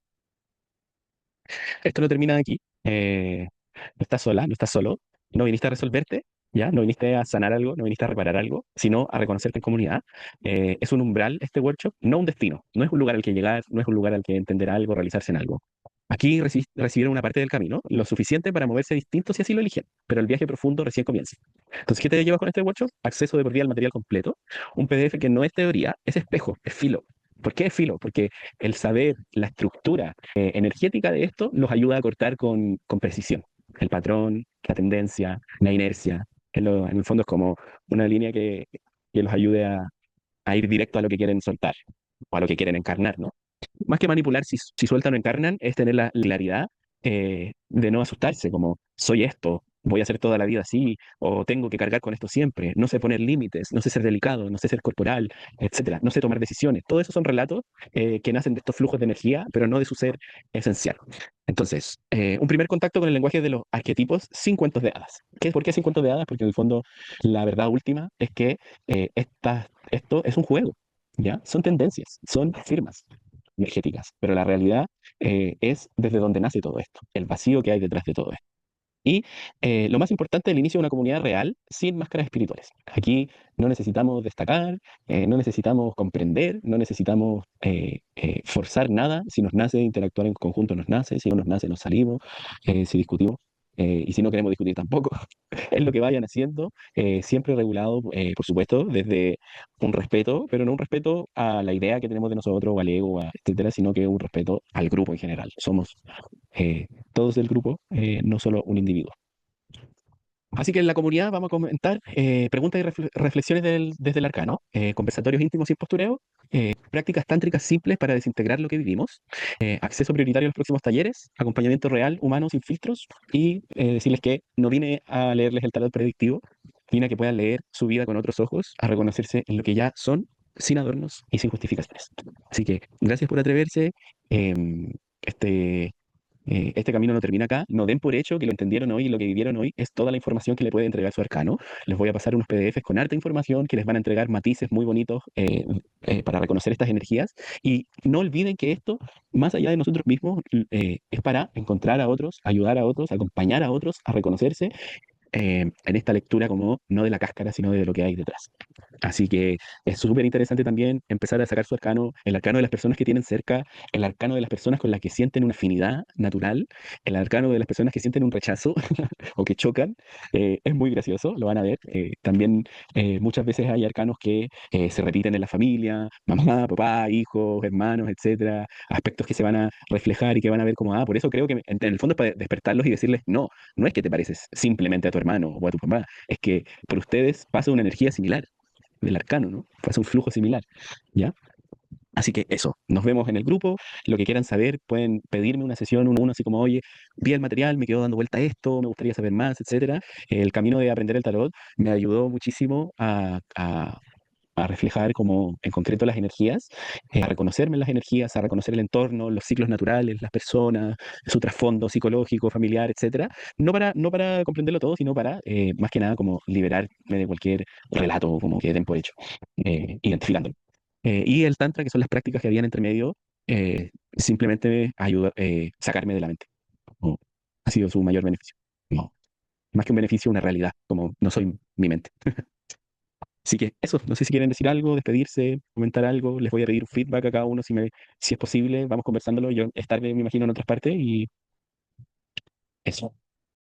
Esto lo termina aquí. No estás sola, no estás solo. No viniste a resolverte, ¿ya? No viniste a sanar algo, no viniste a reparar algo, sino a reconocerte en comunidad. Es un umbral este workshop, no un destino. No es un lugar al que llegar, no es un lugar al que entender algo, realizarse en algo. Aquí recibieron una parte del camino, lo suficiente para moverse distintos si así lo eligen, pero el viaje profundo recién comienza. Entonces, ¿qué te llevas con este workshop? Acceso de por vida al material completo, un PDF que no es teoría, es espejo, es filo. ¿Por qué es filo? Porque el saber, la estructura energética de esto nos ayuda a cortar con precisión. El patrón, la tendencia, la inercia. En el fondo es como una línea que los ayude a ir directo a lo que quieren soltar o a lo que quieren encarnar, ¿no? Más que manipular, si sueltan o encarnan, es tener la claridad de no asustarse, como soy esto, voy a hacer toda la vida así, o tengo que cargar con esto siempre, no sé poner límites, no sé ser delicado, no sé ser corporal, etcétera, no sé tomar decisiones. Todo eso son relatos que nacen de estos flujos de energía, pero no de su ser esencial. Entonces, un primer contacto con el lenguaje de los arquetipos sin cuentos de hadas. ¿Por qué sin cuentos de hadas? Porque en el fondo la verdad última es que esto es un juego, ¿ya? Son tendencias, son firmas energéticas, pero la realidad es desde donde nace todo esto, el vacío que hay detrás de todo esto. Y lo más importante, el inicio de una comunidad real sin máscaras espirituales. Aquí no necesitamos destacar, no necesitamos comprender, no necesitamos forzar nada. Si nos nace interactuar en conjunto, nos nace. Si no nos nace, nos salimos. Si discutimos. Y si no queremos discutir tampoco, es lo que vayan haciendo, siempre regulado, por supuesto, desde un respeto, pero no un respeto a la idea que tenemos de nosotros, o al ego, etcétera, sino que un respeto al grupo en general. Somos todos del grupo, no solo un individuo. Así que en la comunidad vamos a comentar preguntas y reflexiones desde el arcano, conversatorios íntimos sin postureo, prácticas tántricas simples para desintegrar lo que vivimos, acceso prioritario a los próximos talleres, acompañamiento real, humano, sin filtros, y decirles que no vine a leerles el tarot predictivo, vine a que puedan leer su vida con otros ojos, a reconocerse en lo que ya son, sin adornos y sin justificaciones. Así que gracias por atreverse. Este, este camino no termina acá. No den por hecho que lo entendieron hoy y lo que vivieron hoy es toda la información que le puede entregar su arcano. Les voy a pasar unos PDFs con harta información que les van a entregar matices muy bonitos para reconocer estas energías. Y no olviden que esto, más allá de nosotros mismos, es para encontrar a otros, ayudar a otros, acompañar a otros a reconocerse en esta lectura como no de la cáscara, sino de lo que hay detrás. Así que es súper interesante también empezar a sacar su arcano, el arcano de las personas que tienen cerca, el arcano de las personas con las que sienten una afinidad natural, el arcano de las personas que sienten un rechazo o que chocan. Es muy gracioso, lo van a ver. También muchas veces hay arcanos que se repiten en la familia, mamá, papá, hijos, hermanos, etcétera, aspectos que se van a reflejar y que van a ver como, por eso creo que en el fondo es para despertarlos y decirles, no, no es que te pareces simplemente a tu hermano o a tu papá, es que por ustedes pasa una energía similar del arcano, ¿no? Pasa un flujo similar, ¿ya? Así que eso, nos vemos en el grupo, lo que quieran saber, pueden pedirme una sesión uno a uno, así como, oye, vi el material, me quedo dando vuelta a esto, me gustaría saber más, etcétera. El camino de aprender el tarot me ayudó muchísimo a reflejar como en concreto las energías, a reconocerme en las energías, a reconocer el entorno, los ciclos naturales, las personas, su trasfondo psicológico, familiar, etcétera. No para comprenderlo todo, sino para, más que nada, como liberarme de cualquier relato como que den por hecho, identificándolo. Y el tantra, que son las prácticas que habían entre medio, simplemente ayuda sacarme de la mente. Como ha sido su mayor beneficio. No, más que un beneficio, una realidad, como no soy mi mente. Así que eso, no sé si quieren decir algo, despedirse, comentar algo, les voy a pedir un feedback a cada uno si es posible, vamos conversándolo, yo estaré, me imagino, en otras partes y eso.